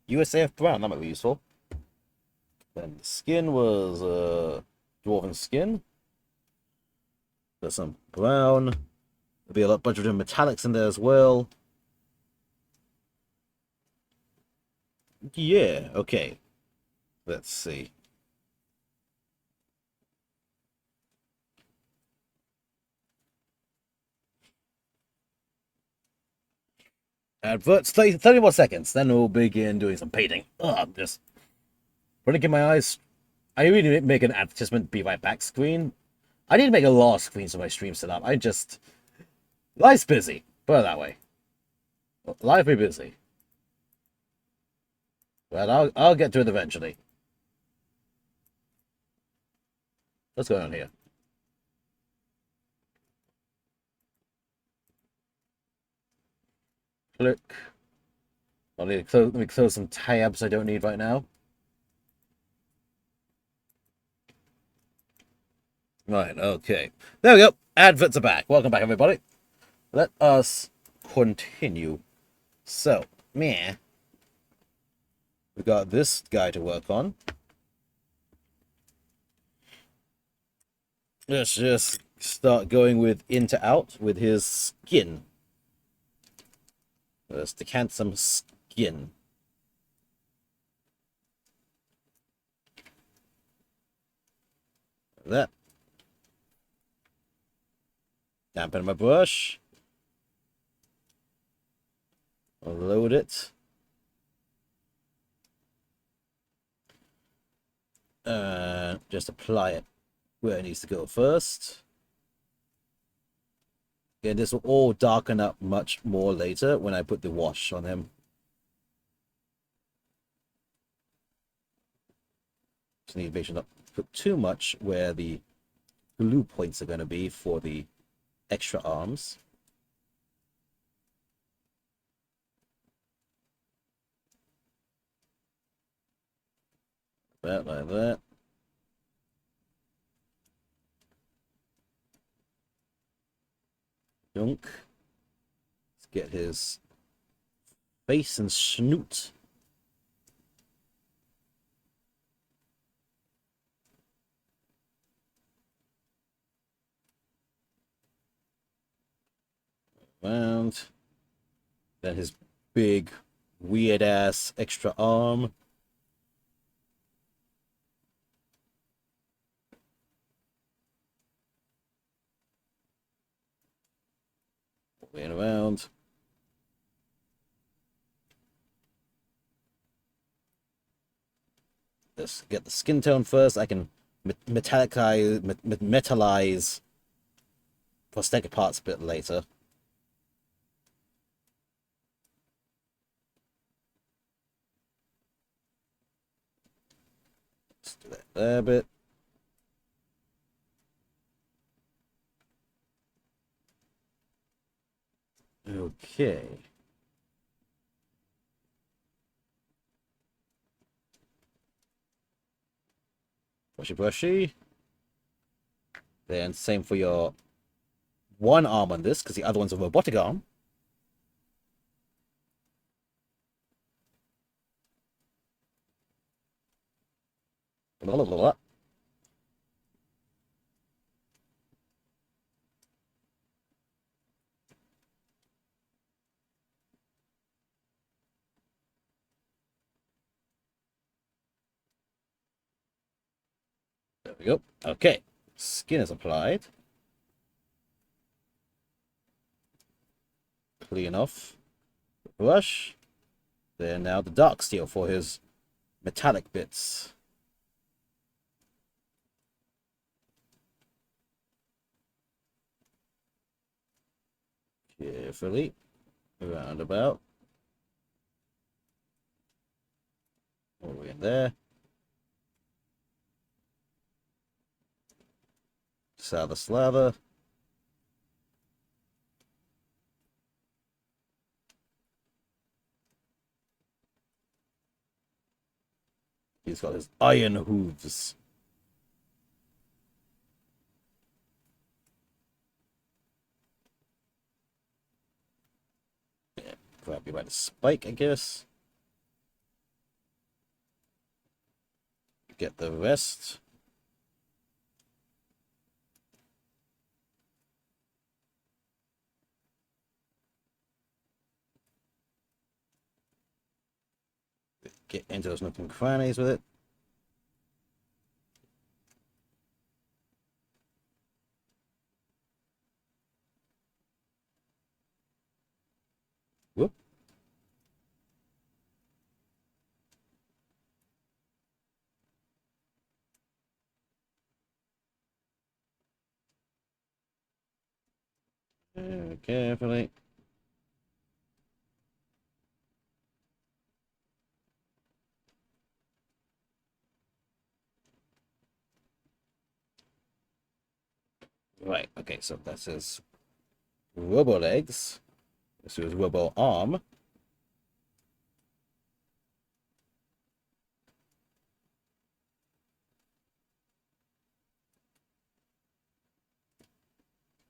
USAF brown, that might be useful. Then the skin was dwarven skin. There's some brown. There'll be a bunch of different metallics in there as well. Yeah, okay. Let's see. Adverts, 30 more seconds. Then we'll begin doing some painting. Ugh, I'm just blinking my eyes. I really need to make an advertisement be right back screen. I need to make a lot of screens for my stream setup. Life's busy. Put it that way. Life be busy. But I'll get to it eventually. What's going on here? Click. Let me close some tabs I don't need right now. Right, okay. There we go. Adverts are back. Welcome back, everybody. Let us continue. So, meh. We got this guy to work on. Let's just start going with in to out with his skin. Let's decant some skin. That. Dampen my brush. I'll load it. Just apply it where it needs to go first. Yeah, this will all darken up much more later when I put the wash on him. Just need to make sure not put too much where the glue points are going to be for the extra arms. That like that. Dunk. Let's get his face and snoot. And then his big weird ass extra arm. Moving around. Let's get the skin tone first. I can metallize prosthetic parts a bit later. Let's do that there a bit. Okay. Brushy brushy. Then same for your one arm on this, because the other one's a robotic arm. Blah, blah, blah, blah. There we go. Okay. Skin is applied. Clean off the brush. Then now the dark steel for his metallic bits. Carefully. Around about. All the way in there. Slather, slather. He's got his iron hooves. Yeah, grab you by the spike, I guess. Get the rest. Get into those nooks and crannies with it. Whoop. Carefully. Right, okay, so that's his robo legs. This is his robo arm.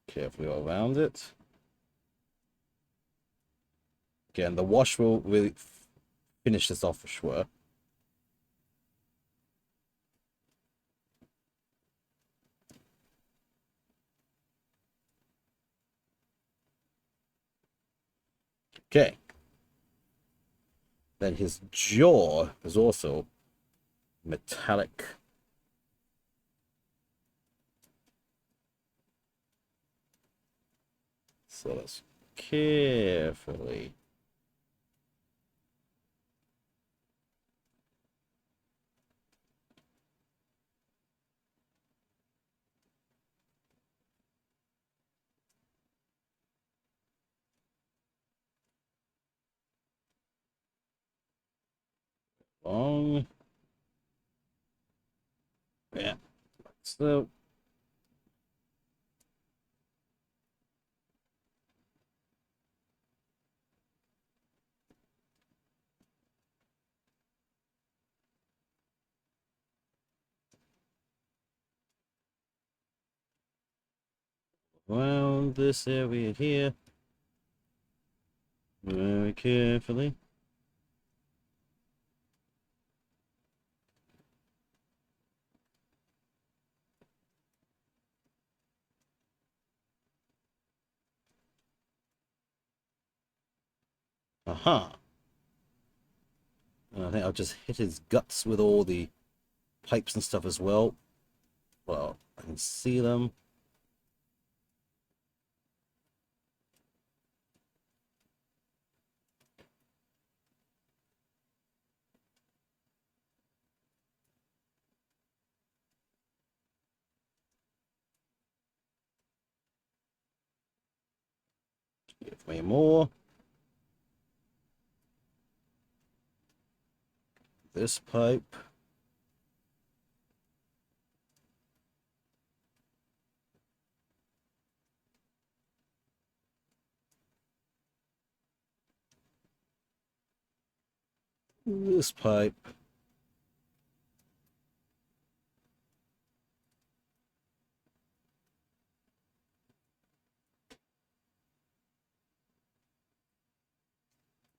Carefully all around it. Again, the wash will really finish this off for sure. Okay. Then his jaw is also metallic. So let's carefully. Long. Yeah. So around this area here. Very carefully. Aha. I think I'll just hit his guts with all the pipes and stuff as well. Well, I can see them. Give me more. This pipe. This pipe.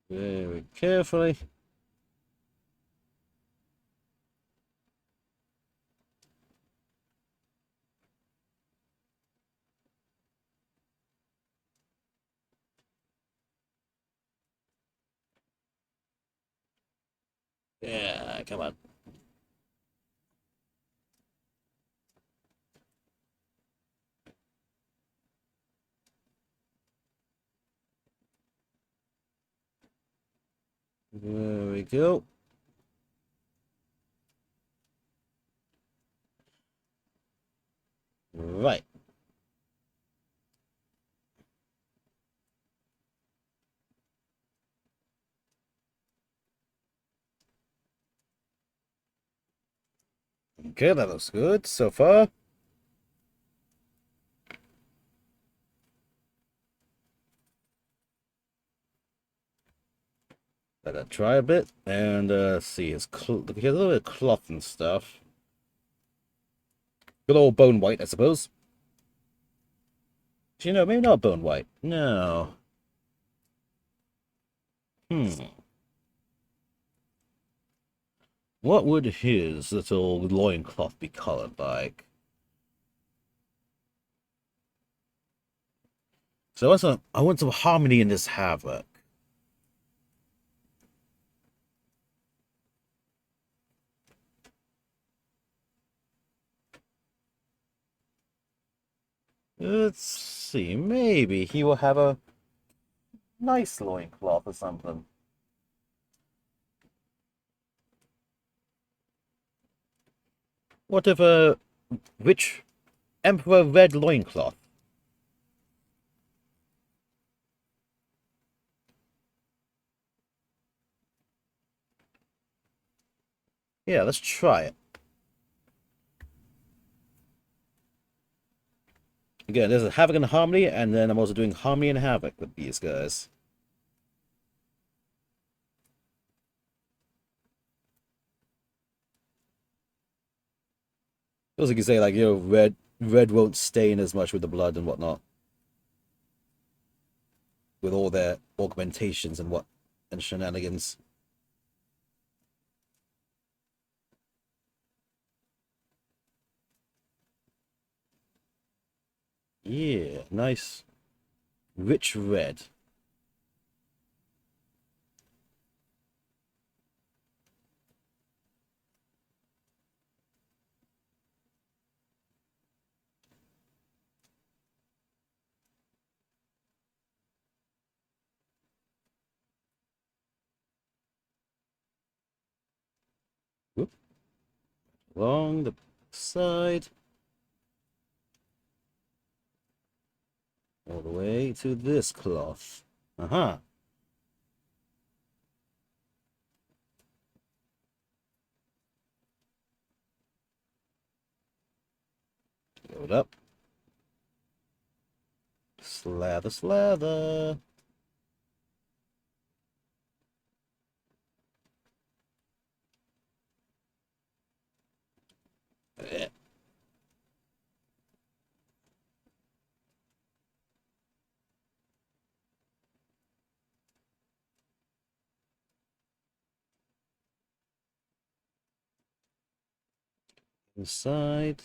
Very carefully. Yeah, come on. There we go. Right. Okay, that looks good so far. Let that dry a bit and see. It's look, here's a little bit of cloth and stuff. Good old bone white, I suppose. Do you know, maybe not bone white. No. What would his little loincloth be colored like? So I want some harmony in this havoc. Let's see, maybe he will have a nice loincloth or something. What if a rich Emperor red loincloth? Yeah, let's try it. Again, there's a Havoc and Harmony, and then I'm also doing Harmony and Havoc with these guys. Also, you can say, like, you know, red won't stain as much with the blood and whatnot. With all their augmentations and shenanigans. Yeah, nice rich red. Whoop. Along the side. All the way to this cloth. Uh-huh. Load up. Slather, slather. Eh. Inside.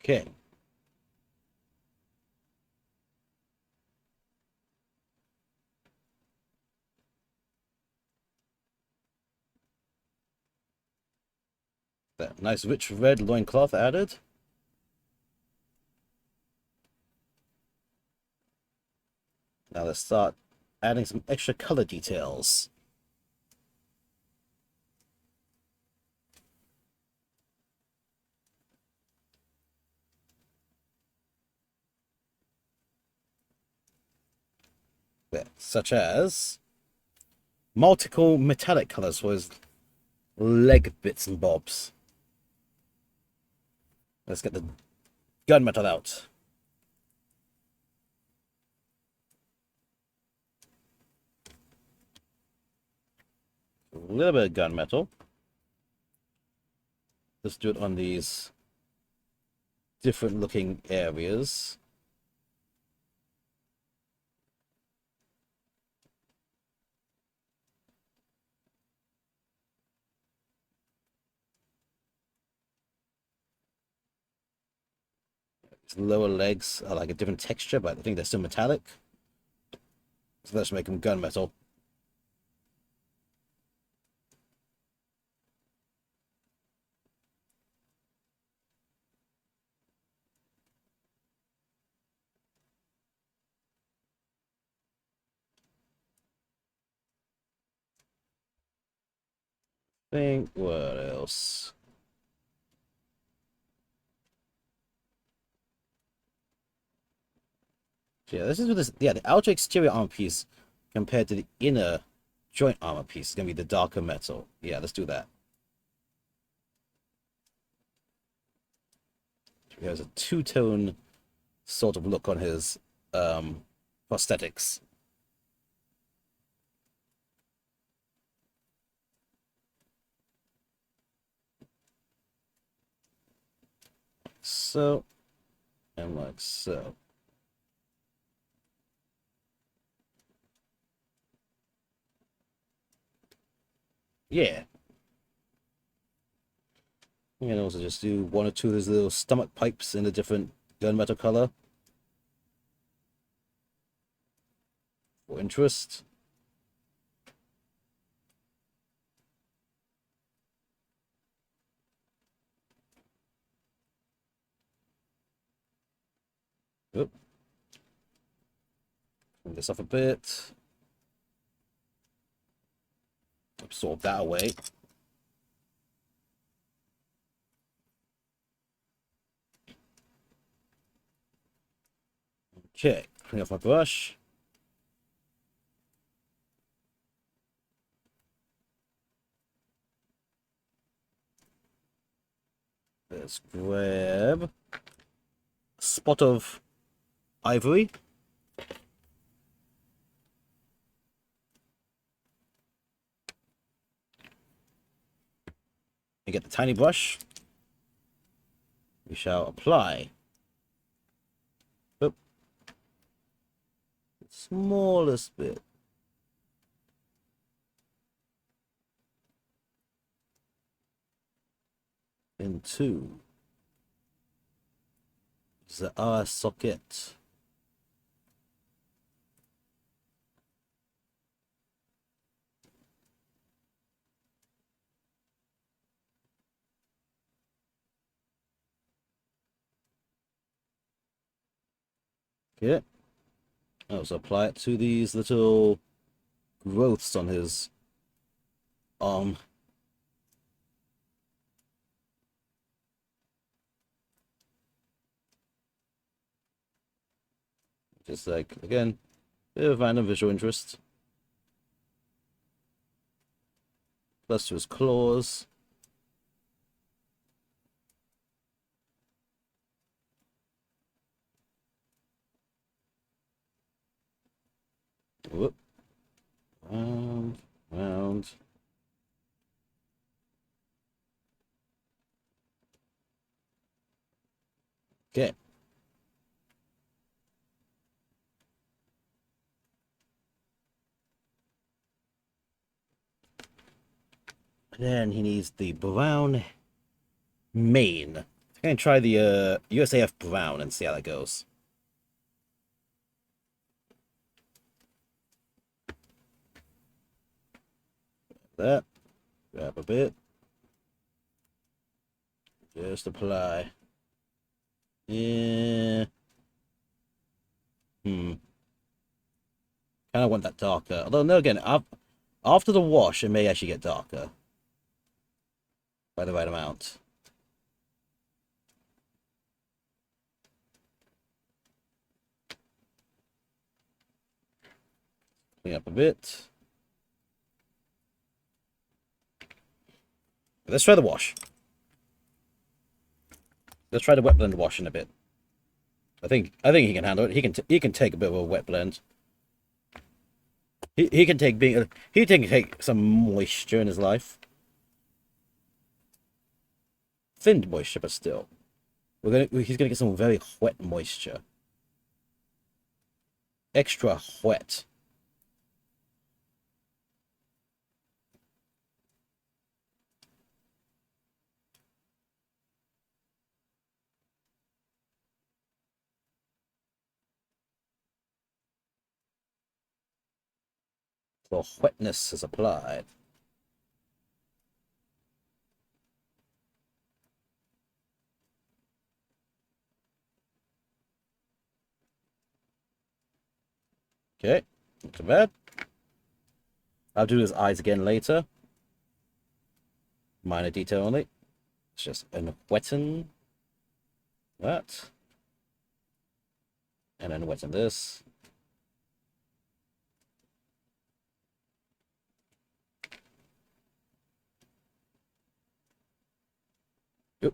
Okay. That nice rich red loincloth added. Now let's start adding some extra color details. Yeah, such as multiple metallic colors for his leg bits and bobs. Let's get the gunmetal out. A little bit of gunmetal. Let's do it on these different looking areas. His lower legs are like a different texture, but I think they're still metallic. So let's make them gunmetal. Think what else? Yeah, this is what this. Yeah, the outer exterior armor piece compared to the inner joint armor piece is gonna be the darker metal. Yeah, let's do that. He has a two-tone sort of look on his prosthetics. So, and like so. Yeah. You can also just do one or two of those little stomach pipes in a different gunmetal color for interest. Oop. Move this off a bit. Absorb that away. Okay, clean off my brush. Let's grab a spot of ivory. And get the tiny brush. We shall apply. Oop. The smallest bit. Into the eye socket. Okay. Also apply it to these little growths on his arm. Just like, again, bit of random visual interest. Plus to his claws. Whoop. Round, round. Okay. Then he needs the brown mane. I'm gonna try the USAF brown and see how that goes. That. Grab a bit. Just apply. Yeah. Kind of want that darker. Although, no, again, after the wash, it may actually get darker by the right amount. Clean up a bit. Let's try the wash. Let's try the wet blend wash in a bit. I think he can handle it. He can take a bit of a wet blend. He can take some moisture in his life. Thin moisture, but still. He's gonna get some very wet moisture. Extra wet. So wetness is applied. Okay, not too bad. I'll do his eyes again later. Minor detail only. It's just a wetten that. And then wetten this. Yep.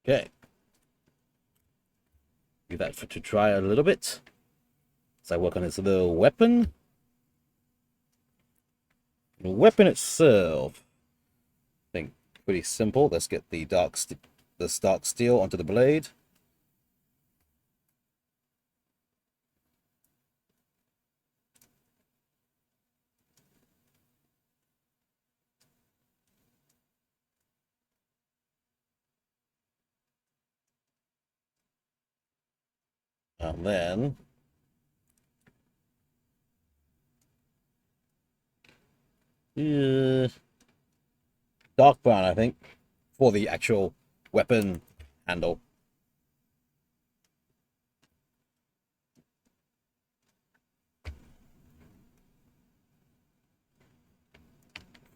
Okay. Leave that to dry a little bit. So I work on this little weapon. The weapon itself, I think, pretty simple. Let's get the dark steel onto the blade. And then dark brown, I think, for the actual weapon handle.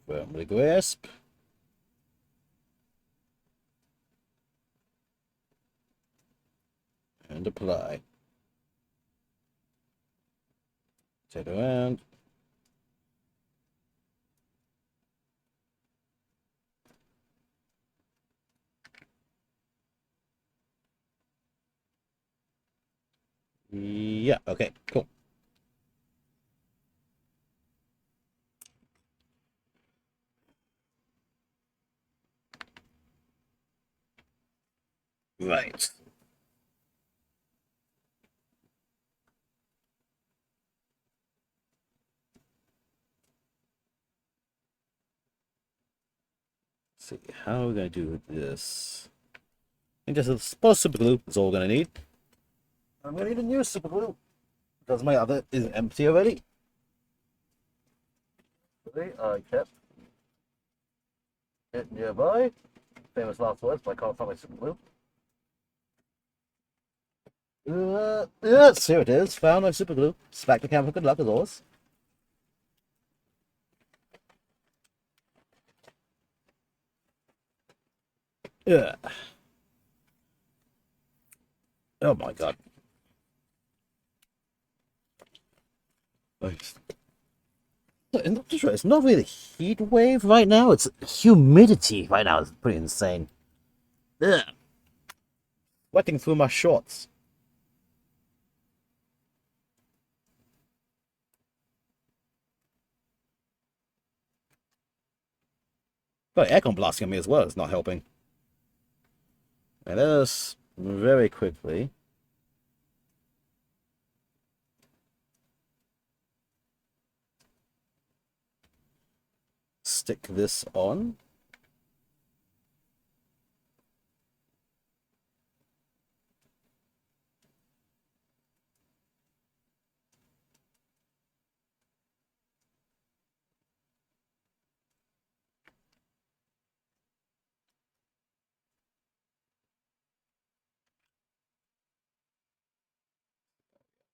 Firmly grasp. And apply. Turn around. Yeah, okay, cool. Right. Let's see, how are we going to do this? I think just a spot super glue is all we're going to need. I'm going to need a new super glue because my other is empty already. I kept it nearby. Famous last words, but I can't find my super glue. Yes, here it is. Found my super glue. Back to camp for good luck as always. Yeah. Oh my god. It's not really heat wave right now. It's humidity right now. It's pretty insane. Ugh. Sweating through my shorts. Got aircon blasting on me as well. It's not helping. And let us very quickly stick this on.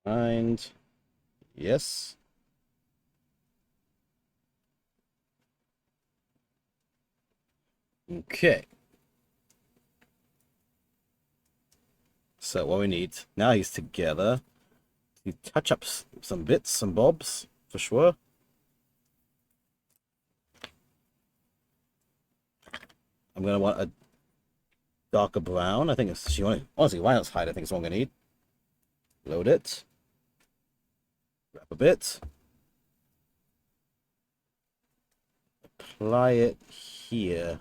And yes. Okay. So what we need now, he's together. You touch up some bits, some bobs for sure. I'm gonna want a darker brown. I think it's honestly Lion's hide. I think it's what I'm gonna need. Load it. Wrap a bit. Apply it here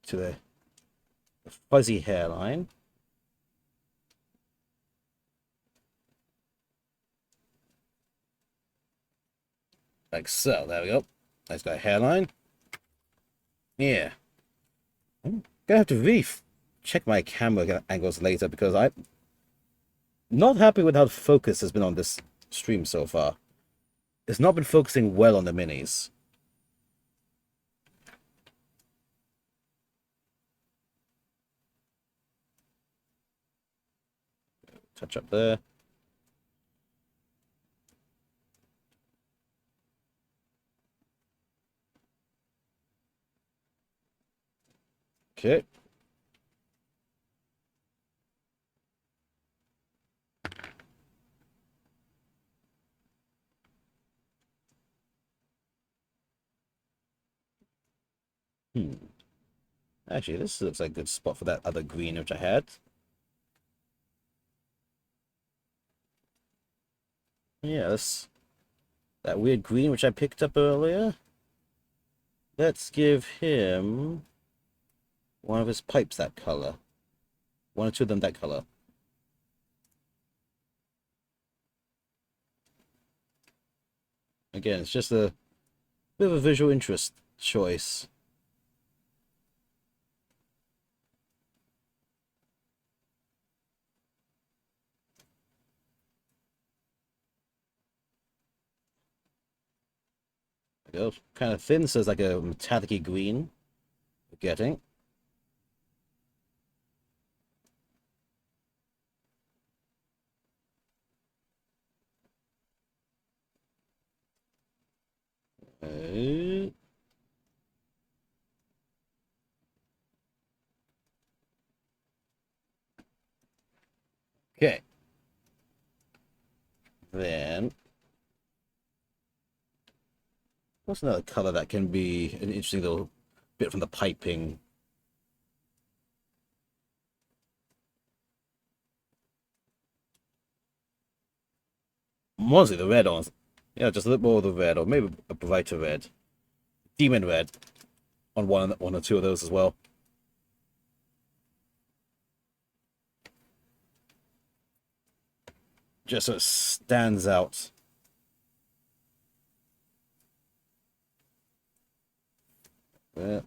to the fuzzy hairline. Like so. There we go. Nice got a hairline. Yeah. I'm gonna have to really check my camera angles later because I'm not happy with how the focus has been on this stream so far. It's not been focusing well on the minis. Touch up there. Okay. Actually, this looks like a good spot for that other green which I had. Yeah, that weird green which I picked up earlier. Let's give him one of his pipes that color. One or two of them that color. Again, it's just a bit of a visual interest choice. There we go. Kind of thin, so it's like a metallic green. We're getting. Uh, okay. Then, what's another color that can be an interesting little bit from the piping? Mostly the red ones. Yeah, just a little more of the red, or maybe a brighter red. Demon red on one or two of those as well. Just so it stands out. Yeah.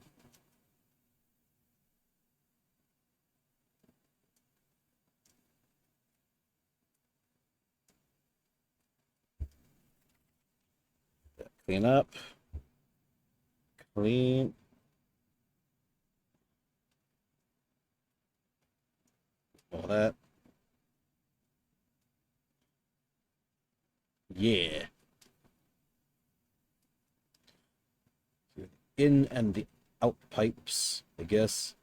Clean up. Clean. All that. Yeah. In and the out pipes, I guess.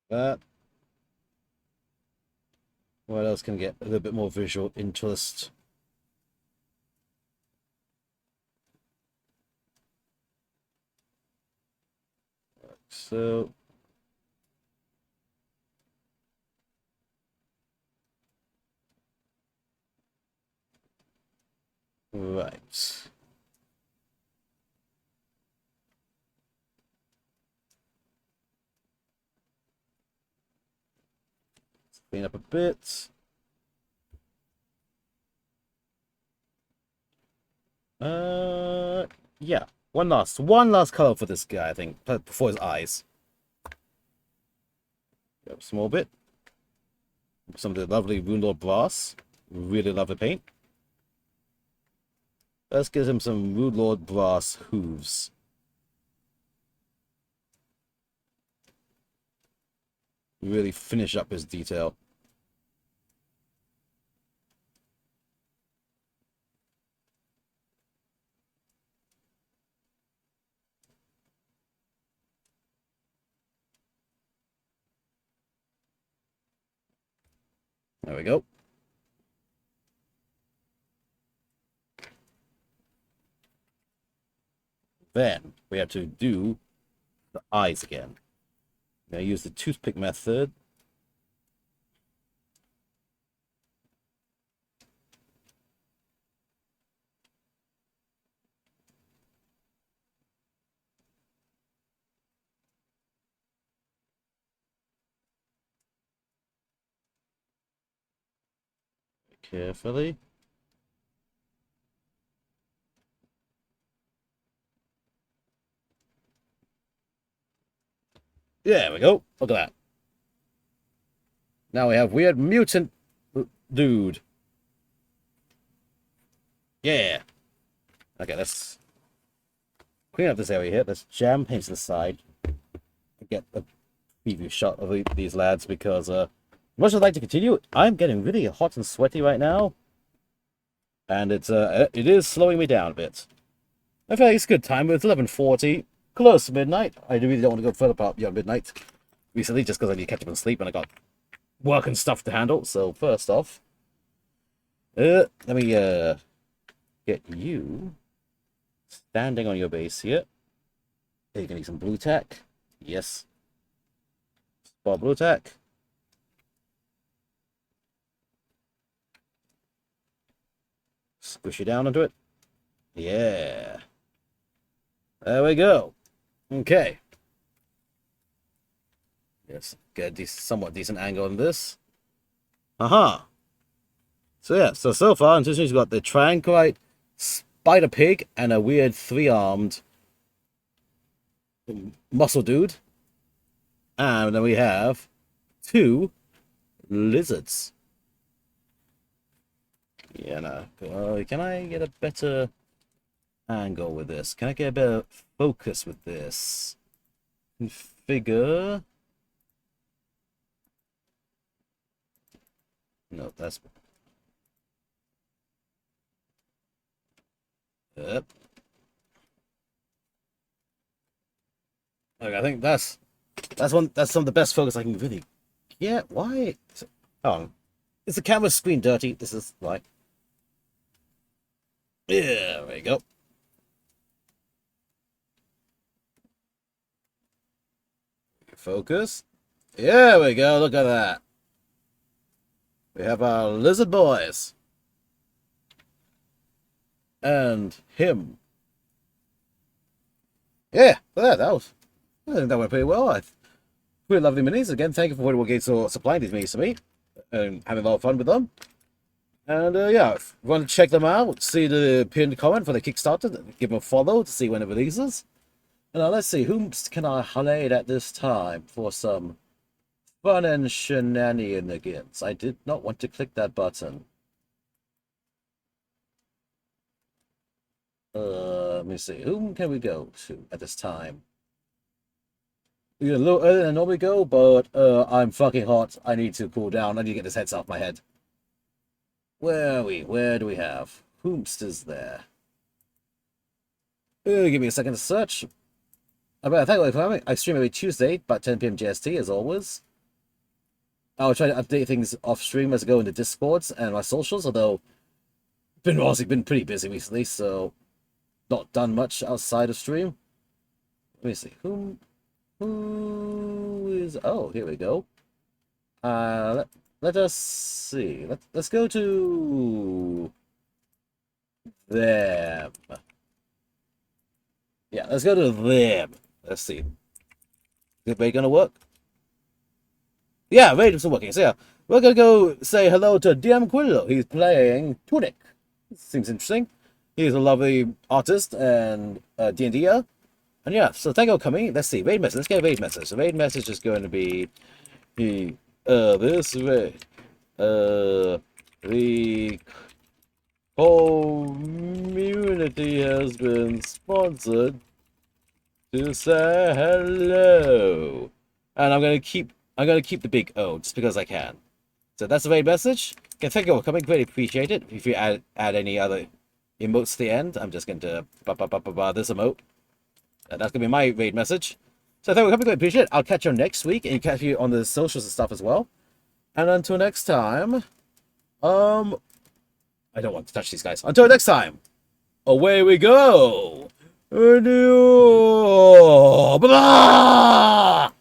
That. What else can get a little bit more visual interest? So, right. Clean up a bit. Yeah. One last color for this guy, I think, before his eyes. Yep, small bit. Some of the lovely Runelord Brass. Really lovely paint. Let's give him some Runelord Brass hooves. Really finish up his detail. There we go. Then we have to do the eyes again. I'm going to use the toothpick method. Carefully. There we go. Look at that. Now we have weird mutant dude. Yeah. Okay, let's clean up this area here. Let's jam paint to the side. Get a preview shot of these lads because much I'd like to continue, I'm getting really hot and sweaty right now. And it is slowing me down a bit. I feel like it's a good time. It's 11:40, close to midnight. I really don't want to go further past midnight recently, just because I need to catch up on sleep and I got work and stuff to handle. So first off, let me get you standing on your base here. You're gonna need some blue tack. Yes. Spot blue tack. Squish you down into it. Yeah. There we go. Okay. Yes, get a somewhat decent angle on this. Aha. So yeah, so far, until she's got the Trianglite, Spider Pig, and a weird three-armed muscle dude. And then we have 2 lizards. Yeah, no. Can I get a better angle with this? Can I get a better focus with this? Configure. No, that's... Yep. Okay, I think that's some of the best focus I can really get. Why? Oh, is the camera screen dirty? This is why. Yeah, there we go. Focus. Yeah, we go. Look at that. We have our lizard boys. And him. Yeah, that was... I think that went pretty well. Pretty lovely minis. Again, thank you for Portable Gates for supplying these minis to me. And having a lot of fun with them. And yeah, if you want to check them out, see the pinned comment for the Kickstarter. Give them a follow to see when it releases. And let's see, whom can I highlight at this time for some fun and shenanigans? I did not want to click that button. Let me see, whom can we go to at this time? We're a little earlier than I normally go, but I'm fucking hot. I need to cool down. I need to get this head off my head. Where are we? Where do we have? Whomst is there? Give me a second to search. I think I stream every Tuesday, about 10 p.m. GST, as always. I'll try to update things off stream as I go into Discords and my socials, although been pretty busy recently, so not done much outside of stream. Let me see. Who is... Oh, here we go. Let us see. Let's go to them. Yeah, let's go to them. Let's see. Is Raid gonna work? Yeah, Raid is working. So yeah, we're gonna go say hello to DM Quillo. He's playing Tunic. Seems interesting. He's a lovely artist and D&D-er. And yeah, so thank you for coming. Let's see, raid message. Let's get a raid message. The raid message is going to be this raid The community has been sponsored to say hello. And I'm gonna keep the big O just because I can. So that's the main message. Okay, thank you for coming. Greatly appreciate it. If you add any other emotes to the end, I'm just going to this emote. And that's going to be my raid message. So thank you for coming. Greatly appreciate it. I'll catch you next week and catch you on the socials and stuff as well. And until next time, I don't want to touch these guys. Until next time, away we go. Blah!